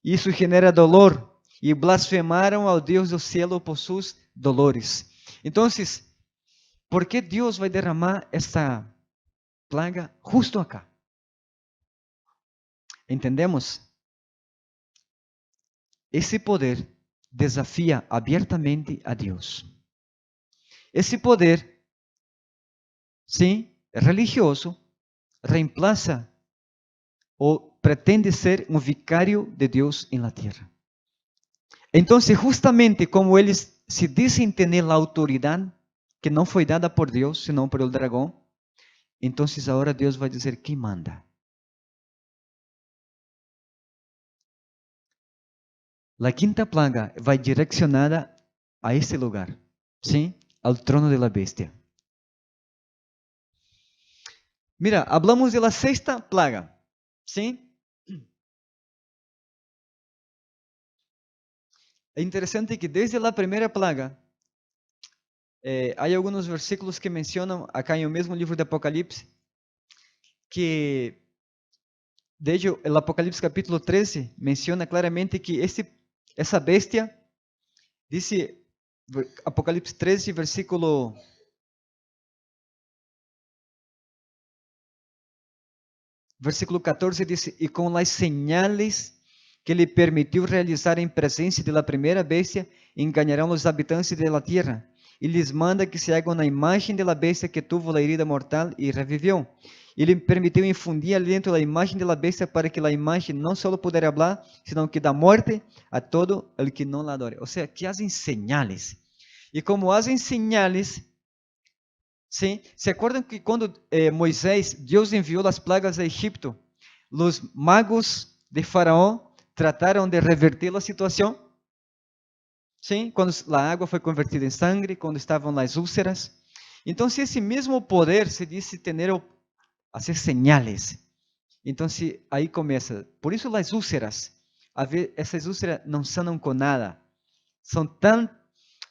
y eso genera dolor. E blasfemaram ao Deus do cielo por sus dolores. Então, por que Deus vai derramar esta plaga justo acá? ¿Entendemos? Esse poder desafia abertamente a Deus. Esse poder, sim, religioso, reemplaza ou pretende ser um vicário de Deus em la tierra. Entonces, justamente como eles se dicen tener la autoridad que no fue dada por Dios, sino por el dragón, entonces ahora Dios va a decir quién manda. La quinta plaga va direccionada a ese lugar, ¿sí? Al trono de la bestia. Mira, hablamos de la sexta plaga, ¿sí? Es interesante que desde la primera plaga, hay algunos versículos que mencionan acá en el mismo libro de Apocalipsis, que, de hecho, el Apocalipsis capítulo 13 menciona claramente que esa bestia, dice Apocalipsis 13, versículo 14, dice, y con las señales que le permitió realizar en presencia de la primera bestia, engañarán los habitantes de la tierra, y les manda que se haga una imagen de la bestia que tuvo la herida mortal y revivió. Y le permitió infundir aliento a la imagen de la bestia para que la imagen no solo pudiera hablar, sino que da muerte a todo el que no la adore. O sea, que hacen señales. Y como hacen señales, ¿sí? ¿Se acuerdan que cuando Moisés, Dios envió las plagas a Egipto, los magos de Faraón trataron de revertir la situación? ¿Sí? Cuando la agua fue convertida en sangre, cuando estaban las úlceras. Entonces ese mismo poder se dice tener, hacer señales. Entonces ahí comienza. Por eso las úlceras, a ver, esas úlceras no sanan con nada. Son tan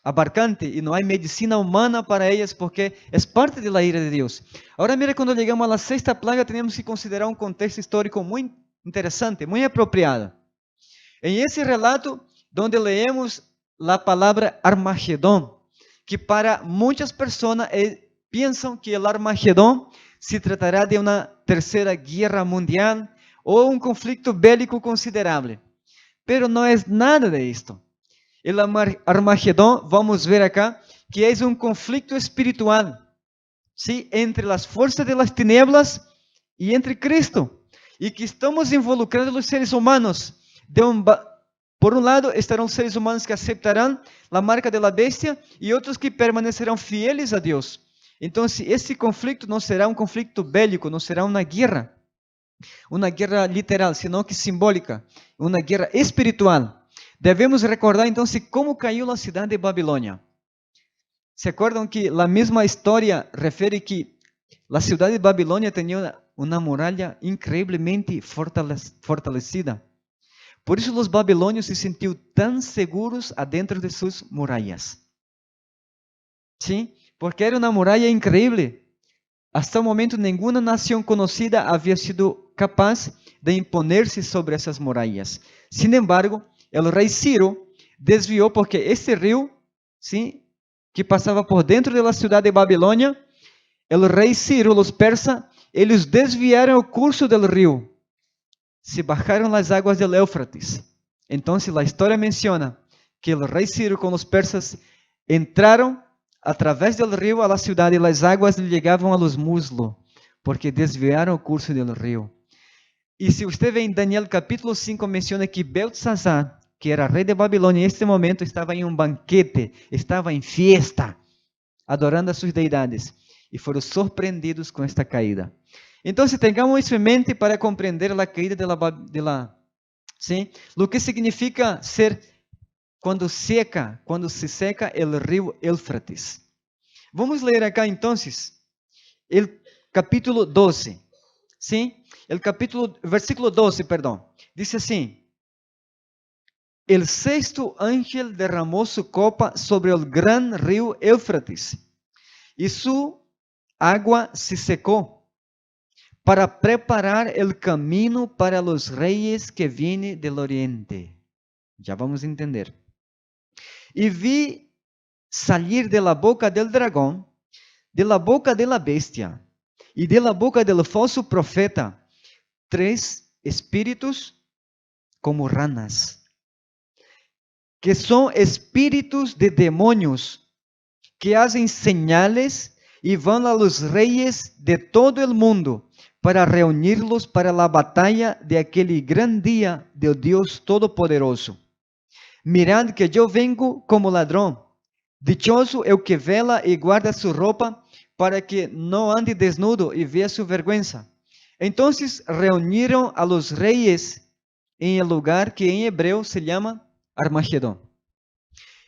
abarcantes y no hay medicina humana para ellas porque es parte de la ira de Dios. Ahora mira, cuando llegamos a la sexta plaga tenemos que considerar un contexto histórico muy interesante, muy apropiado. En ese relato donde leemos la palabra Armagedón, que para muchas personas piensan que el Armagedón se tratará de una tercera guerra mundial o un conflicto bélico considerable. Pero no es nada de esto. El Armagedón, vamos a ver acá, que es un conflicto espiritual, ¿sí? Entre las fuerzas de las tinieblas y entre Cristo. Y que estamos involucrados los seres humanos. Por un lado, estarán los seres humanos que aceptarán la marca de la bestia y otros que permanecerán fieles a Dios. Entonces, ese conflicto no será un conflicto bélico, no será una guerra literal, sino que simbólica, una guerra espiritual. Debemos recordar entonces cómo cayó la ciudad de Babilonia. ¿Se acuerdan que la misma historia refiere que la ciudad de Babilonia tenía una muralla increíblemente fortalecida? Por eso los babilonios se sentían tan seguros adentro de sus murallas. ¿Sí? porque era una muralla increíble. Hasta el momento ninguna nación conocida había sido capaz de imponerse sobre esas murallas. Sin embargo, el rey Ciro desvió porque este río, ¿sí?, que pasaba por dentro de la ciudad de Babilonia, el rey Ciro, los persas, ellos desviaron el curso del río. Se bajaron las aguas del Éufrates. Entonces la historia menciona que el rey Ciro con los persas entraron a través del río a la ciudad y las aguas le llegaban a los muslos, porque desviaron el curso del río. Y si usted ve en Daniel capítulo 5, menciona que Beltesazar, que era rey de Babilonia, en este momento estaba en un banquete, estaba en fiesta, adorando a sus deidades, y fueron sorprendidos con esta caída. Entonces tengamos isso em mente para compreender a caída ¿sí?, lo que significa ser quando se seca o rio Éufrates. Vamos ler acá entonces o capítulo 12, ¿sí? Versículo 12, perdão. Diz assim: El sexto ángel derramou su copa sobre el gran río Éufrates, y su agua se secó, para preparar el camino para los reyes que vienen del oriente. Ya vamos a entender. Y vi salir de la boca del dragón, de la boca de la bestia, y de la boca del falso profeta, 3 espíritus como ranas, que son espíritus de demonios, que hacen señales y van a los reyes de todo el mundo para reunirlos para la batalla de aquel gran día del Dios Todopoderoso. Mirad que yo vengo como ladrón. Dichoso el que vela y guarda su ropa, para que no ande desnudo y vea su vergüenza. Entonces reunieron a los reyes en el lugar que en hebreo se llama Armagedón.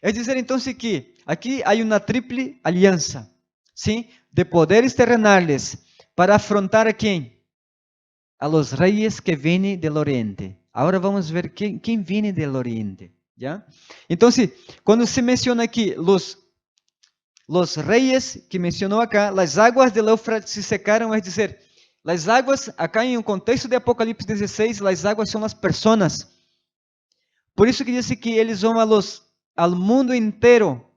Es decir, entonces que aquí hay una triple alianza, ¿sí?, de poderes terrenales para afrontar a quién? A los reyes que vienen del oriente. Ahora vamos a ver quién viene del oriente, ¿ya? Entonces, cuando se menciona aquí los reyes que mencionó acá, las aguas del Éufrates se secaron, es decir, las aguas, acá en un contexto de Apocalipsis 16, las aguas son las personas. Por eso que dice que eles vão al mundo inteiro,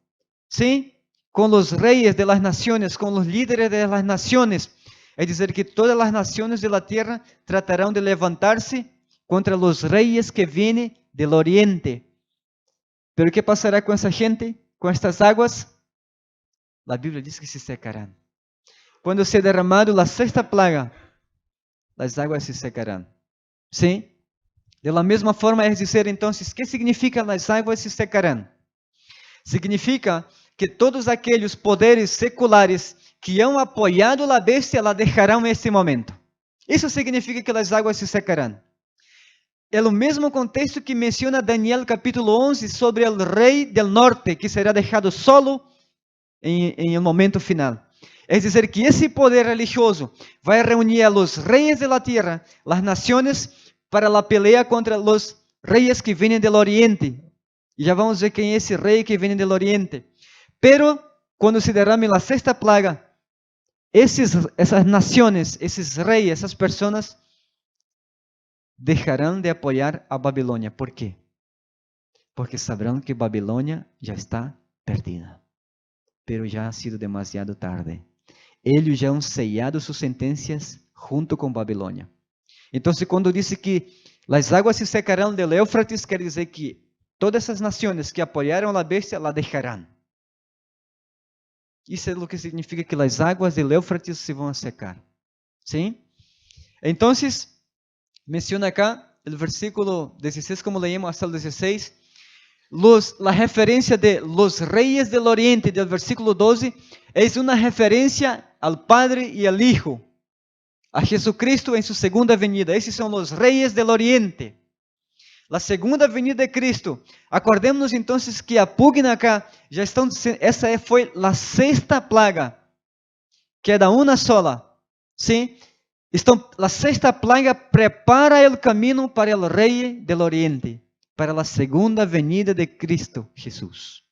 ¿sí?, con los reyes de las naciones, con los líderes de las naciones. Es decir, que todas las naciones de la tierra tratarán de levantarse contra los reyes que vienen del oriente. Pero ¿qué pasará con esa gente, con estas aguas? La Biblia dice que se secarán. Cuando se derramado la sexta plaga, las aguas se secarán. ¿Sí? De la misma forma, es decir, entonces, ¿qué significa las aguas se secarán? Significa que todos aqueles poderes seculares que han apoiado a bestia, la dejarão nesse momento. Isso significa que as águas se secarão. É o mesmo contexto que menciona Daniel capítulo 11 sobre o rei del norte, que será deixado solo em um momento final. É dizer, que esse poder religioso vai reunir a los reyes de la tierra, las naciones, para la pelea contra los reyes que vienen del oriente. E já vamos ver quem é esse rei que vem del oriente. Pero, quando se derrame a sexta plaga, essas nações, esses reis, essas pessoas, deixarão de apoiar a Babilônia. Por quê? Porque saberão que Babilônia já está perdida. Pero já ha sido demasiado tarde. Eles já han sellado suas sentencias junto com Babilônia. Então, quando diz que as águas se secarão del Éufrates, quer dizer que todas essas nações que apoiaram a bestia, la deixarão. Isso é o que significa que as águas del Éufrates se vão secar. ¿Sí? Então, menciona acá o versículo 16, como leímos hasta el 16, la referência de los reyes del oriente, del versículo 12, é uma referência al Padre e al Hijo, a Jesucristo em sua segunda venida. Esses são os reyes del oriente. La segunda venida de Cristo. Acordemos-nos então que a pugna acá já estão, essa foi a sexta plaga, queda uma sola. Sim? Então, a sexta plaga prepara o caminho para o rei del oriente, para a segunda venida de Cristo Jesus.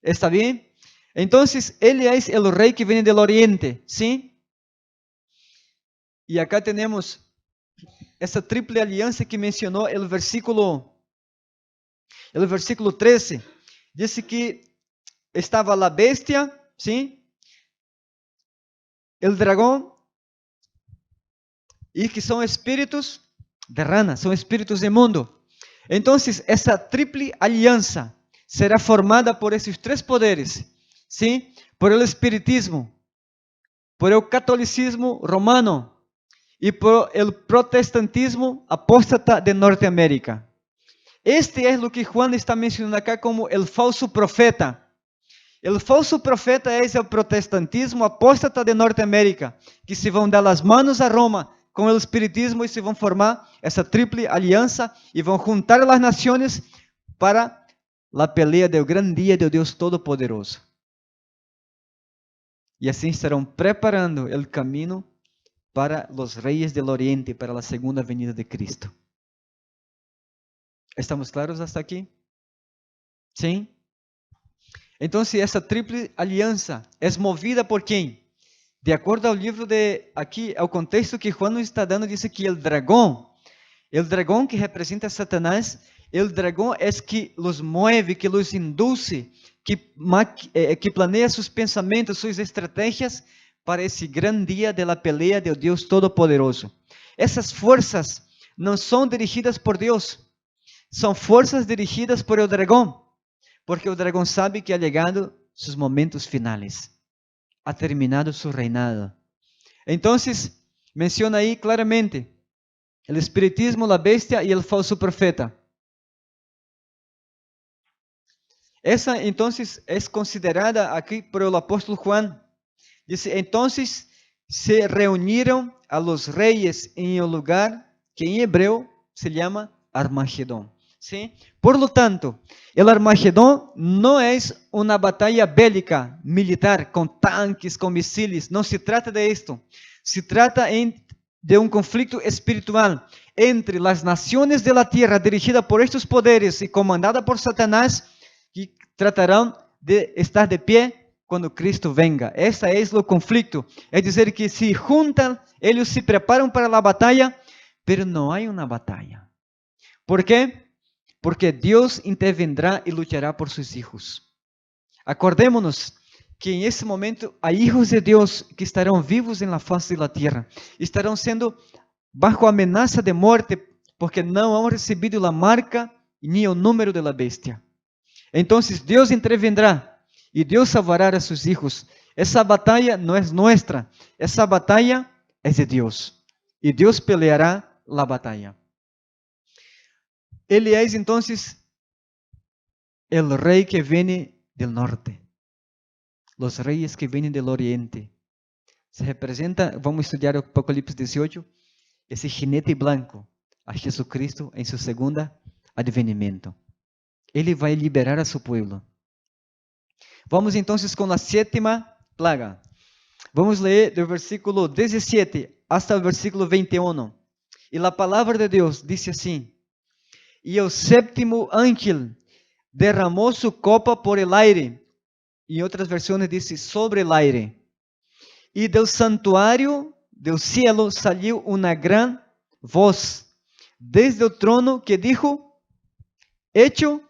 ¿Está bem? Entonces, Él es el rey que viene del oriente, ¿sí? Y acá tenemos essa triple aliança que mencionou o versículo 13. Disse que estava a bestia, sim, o dragão, e que são espíritos de rana, são espíritos imundos. Então, essa triple aliança será formada por esses três poderes, sim, por o espiritismo, por o catolicismo romano e por el protestantismo apóstata de Norteamérica. Este é o que Juan está mencionando acá como el falso profeta. El falso profeta é o protestantismo apóstata de Norteamérica, que se vão dar as manos a Roma com o espiritismo e se vão formar essa triple aliança e vão juntar as nações para a pelea do grande dia de Deus Todo-Poderoso. E assim estarão preparando o caminho para os reis do Oriente, para a segunda venida de Cristo. ¿Estamos claros hasta aqui? Sim? Então, essa triple aliança é movida por quem? De acordo ao livro aqui, ao contexto que Juan nos está dando, diz que o dragão que representa a Satanás, o dragão é que los mueve, que los induce, que planeia seus pensamentos, suas estratégias para esse grande dia da pelea de Deus Todo-Poderoso. Essas forças não são dirigidas por Deus, são forças dirigidas por o dragão, porque o dragão sabe que ha chegado seus momentos finais, ha terminado seu reinado. Então, menciona aí claramente o espiritismo, a bestia e o falso profeta. Essa, então, é considerada aqui por o apóstolo Juan. Diz, então, se reuniram a los reyes em um lugar que em hebreu se chama Armagedón. ¿Sí? Por lo tanto, el Armagedón no es una batalla bélica militar con tanques, con misiles. No se trata de esto. Se trata de un conflicto espiritual entre las naciones de la tierra dirigida por estos poderes y comandada por Satanás, que tratarán de estar de pie quando Cristo venga. Esse é o conflito. É dizer que se juntam, eles se preparam para a batalha, mas não há uma batalha. ¿Por quê? Porque Deus intervendrá e luchará por seus filhos. Acordémonos que em esse momento há filhos de Deus que estarão vivos na face da terra. Estarão sendo bajo ameaça de morte porque não han recebido a marca nem o número da bestia. Então Deus intervendrá e Deus salvará a seus filhos. Essa batalha não é nossa, essa batalha é de Deus. E Deus peleará a batalha. Ele é, então, o rei que vem do norte. Os reis que vêm do oriente. Se representa, vamos estudar o Apocalipse 18, esse jinete branco, a Jesucristo em seu segundo advenimento. Ele vai liberar a seu povo. Vamos, então, com a sétima plaga. Vamos ler do versículo 17 até o versículo 21. E a palavra de Deus diz assim: E o sétimo ángel derramou sua copa por el aire. Em outras versões diz sobre el aire. E do santuário do cielo saiu uma grande voz desde o trono que dijo: Hecho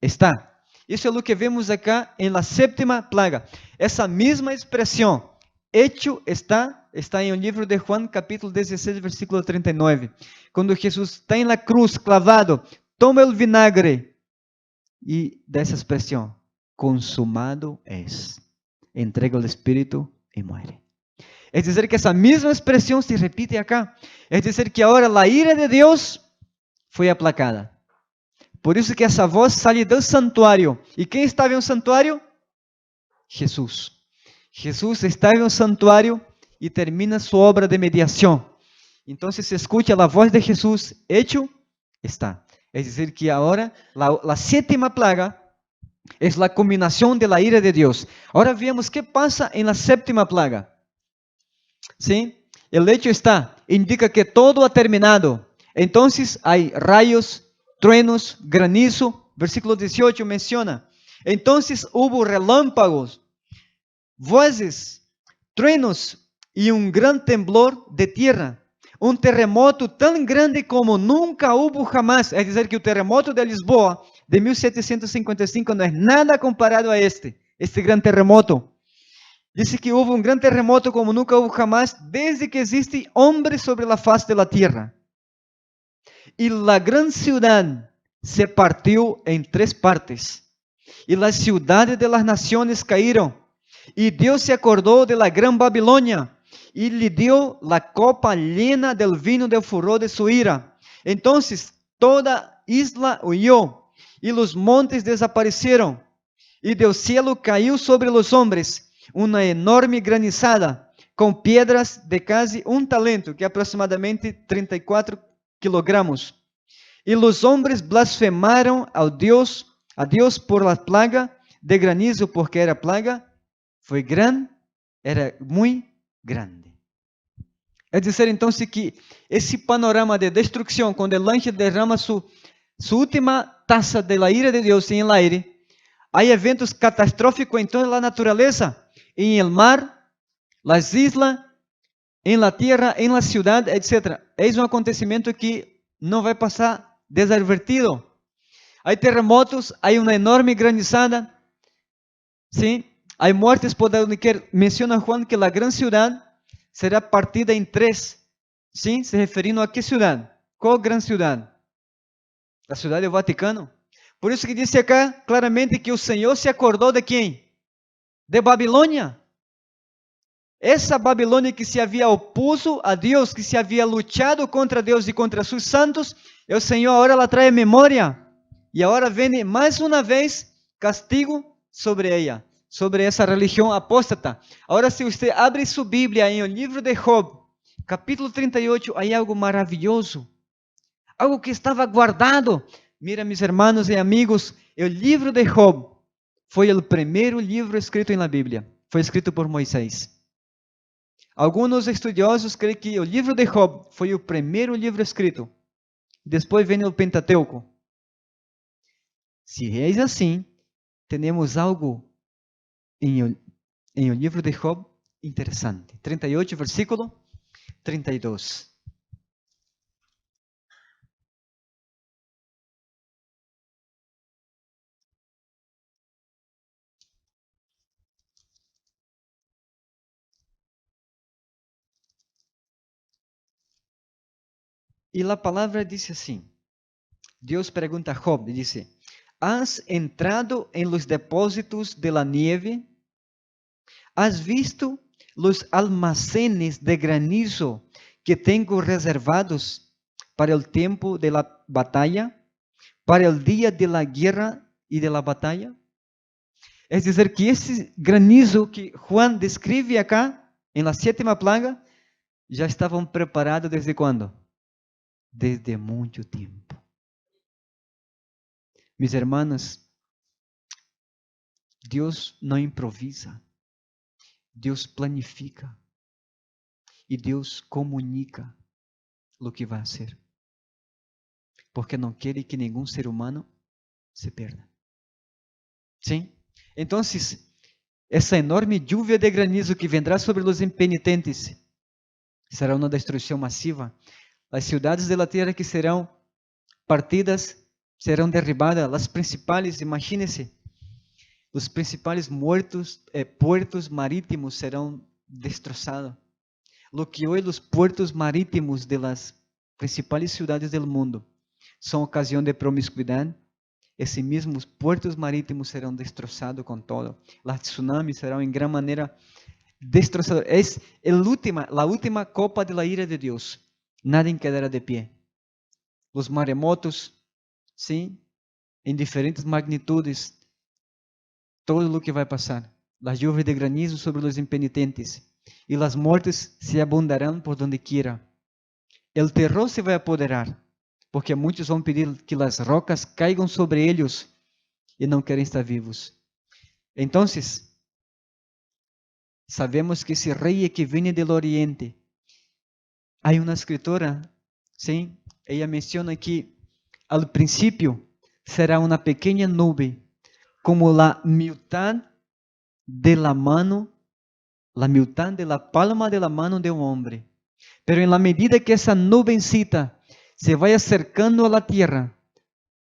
está. Isso é o que vemos acá em la sétima plaga. Essa mesma expressão, hecho está em um livro de Juan, capítulo 16, versículo 39. Quando Jesus está em la cruz, clavado, toma o vinagre e dessa expressão, consumado es. Entrega o Espírito e morre. É dizer que essa mesma expressão se repite acá. É dizer que agora a ira de Deus foi aplacada. Por isso que essa voz sai do santuário. E quem estava em um santuário? Jesus. Jesus estava em um santuário e termina sua obra de mediação. Então se escuta a voz de Jesus, hecho está. É dizer que agora a sétima plaga é a culminação da ira de Deus. Agora vemos o que passa em la sétima plaga. Sim? O hecho está, indica que todo ha terminado. Então há raios, truenos, granizo. Versículo 18 menciona: Então hubo relámpagos, voces, truenos y un gran temblor de tierra. Um terremoto tão grande como nunca houve jamás. É dizer, que o terremoto de Lisboa de 1755 não é nada comparado a este grande terremoto. Diz que houve um grande terremoto como nunca houve jamás, desde que existe homem sobre a face da terra. E a grande cidade se partiu em 3 partes. E as cidades de las naciones caíram. E Deus se acordou de la gran Babilônia. E lhe deu a copa llena del vino del furor de su ira. Entonces toda isla huyó, e os montes desapareceram, e del cielo caiu sobre os homens uma enorme granizada, com pedras de casi 1 talento, que é aproximadamente 34 kilogramos. E os homens blasfemaram a Deus por la plaga de granizo, porque era plaga, foi grande, era muito grande. É dizer, então, que esse panorama de destruição, quando o anjo derrama sua última taça de la ira de Deus em el aire, há eventos catastróficos em toda a natureza, em el mar, las islas, em la tierra, em la ciudad, etc. É um acontecimento que não vai passar desadvertido. Há terremotos, há uma enorme granizada, sim? Há mortes por doquier. Menciona Juan que a grande cidade será partida em 3, sim? Se referindo a que cidade? Qual grande cidade? A cidade do Vaticano. Por isso que diz acá claramente que o Senhor se acordou de quem? De Babilônia. Essa Babilônia que se havia oposto a Deus, que se havia lutado contra Deus e contra seus santos, o Senhor agora la traz memória. E agora vem mais uma vez castigo sobre ela, sobre essa religião apóstata. Agora, se você abre sua Bíblia em o livro de Job, capítulo 38, há algo maravilhoso, algo que estava guardado. Mira, meus irmãos e amigos, o livro de Job foi o primeiro livro escrito na Bíblia. Foi escrito por Moisés. Alguns estudiosos creem que o livro de Job foi o primeiro livro escrito. Depois vem o Pentateuco. Se é assim, temos algo em o livro de Job interessante. 38, versículo 32. E a palavra diz assim, Deus pergunta a Job, diz, ¿has entrado en los depósitos de la nieve? ¿Has visto los almacenes de granizo que tengo reservados para el tiempo de la batalla, para el día de la guerra y de la batalla? Es decir, que esse granizo que Juan descreve acá, en la 7ª plaga, já estavam preparados desde quando? Desde muito tempo. Mis hermanos, Deus não improvisa, Deus planifica e Deus comunica o que vai fazer, porque não quer que nenhum ser humano se perda. Sim? Então, essa enorme lluvia de granizo que vendrá sobre os impenitentes será uma destruição massiva. As cidades da terra que serão partidas serão derribadas, as principais, imagine-se, os principais portos marítimos serão destroçados. Lo que hoje os portos marítimos de las principais cidades do mundo são ocasião de promiscuidade, esses mesmos portos marítimos serão destroçados com todo. Las tsunamis serão em grande maneira destroçados. É a última copa de la ira de Deus. Nada quedará de pé. Os maremotos, sim, em diferentes magnitudes, todo o que vai passar. As chuvas de granizo sobre os impenitentes e as mortes se abundarão por donde quiera. O terror se vai apoderar, porque muitos vão pedir que as rocas caigam sobre eles e não querem estar vivos. Então, sabemos que esse rei que vem do Oriente. Há uma escritora, sim, ela menciona que ao princípio será uma pequena nuvem, como a mitad de la mano la mitad de la palma de la mano de un hombre. Pero en la medida que esa nubencita se vai acercando a la tierra,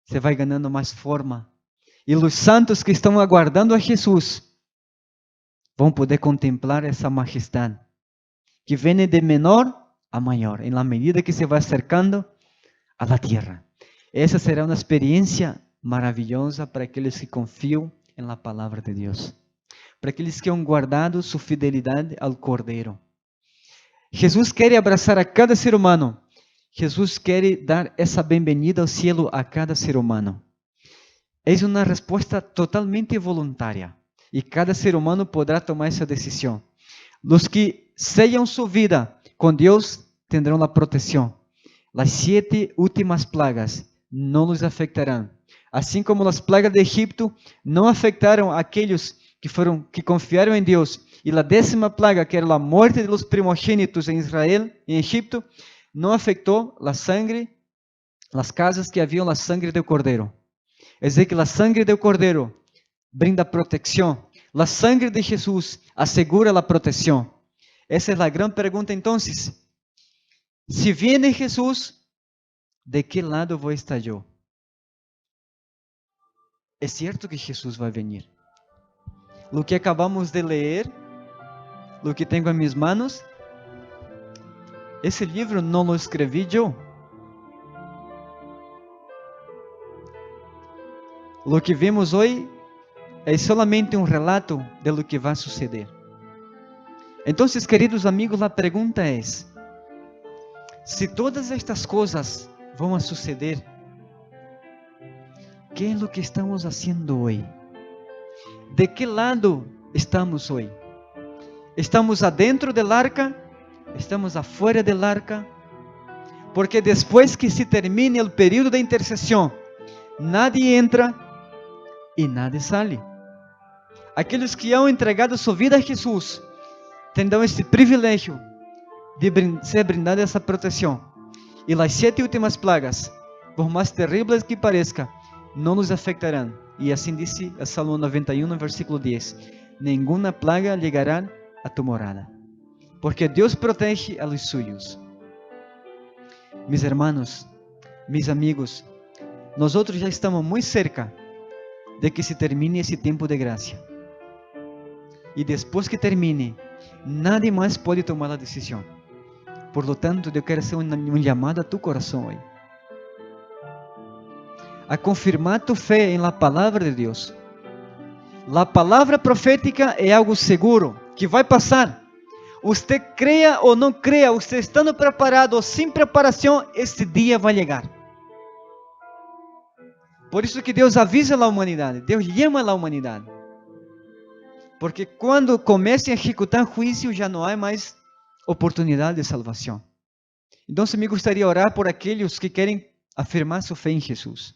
se vai ganhando mais forma. E os santos que estão aguardando a Jesus vão poder contemplar essa majestade, que vem de menor a maior, em la medida que se vai acercando a la tierra. Essa será uma experiência maravilhosa para aqueles que confiam em la palavra de Deus, para aqueles que han guardado sua fidelidade ao Cordeiro. Jesus quer abraçar a cada ser humano. Jesus quer dar essa bem-vinda ao cielo a cada ser humano. É uma resposta totalmente voluntária e cada ser humano poderá tomar essa decisão. Os que sellam sua vida com Deus terão a proteção. As 7 últimas plagas não os afetarão. Assim como as plagas de Egipto não afetaram aqueles que confiaram em Deus. E a 10ª plaga, que era a morte dos primogênitos em Israel, em Egipto, não afetou a sangre, as casas que haviam a sangre do Cordeiro. É dizer, que a sangre do Cordeiro brinda proteção. A sangre de Jesus assegura a proteção. Essa é a grande pergunta, então. Se viene Jesus, ¿de que lado vou estar eu? É certo que Jesus vai vir. O que acabamos de ler, o que tenho em minhas manos, esse livro não lo escrevi eu. O que vemos hoje é solamente um relato de lo que vai suceder. Então, queridos amigos, a pergunta é: se todas estas coisas vão a suceder, que é o que estamos fazendo hoje? De que lado estamos hoje? ¿Estamos adentro del arca? ¿Estamos afuera del arca? Porque depois que se termine o período de intercessão, nadie entra e nadie sale. Aqueles que han entregado sua vida a Jesus terão esse privilégio de ser brindada essa proteção. E as 7 últimas plagas, por mais terríveis que pareçam, não nos afetarão. E assim disse o Salmo 91, no versículo 10: nenhuma plaga chegará a tu morada, porque Deus protege a los suyos. Mis hermanos, mis amigos, nós já estamos muito cerca de que se termine esse tempo de graça. E depois que termine, nadie mais pode tomar a decisão. Por lo tanto, eu quero ser um chamado a tu coração hoje, a confirmar tu fé em la palavra de Deus. La palavra profética é algo seguro, que vai passar. Você creia ou não creia, você estando preparado ou sem preparação, esse dia vai chegar. Por isso que Deus avisa a humanidade, Deus chama a humanidade. Porque quando comecem a executar juízo, já não há mais oportunidade de salvação. Então, me gostaria de orar por aqueles que querem afirmar sua fé em Jesus.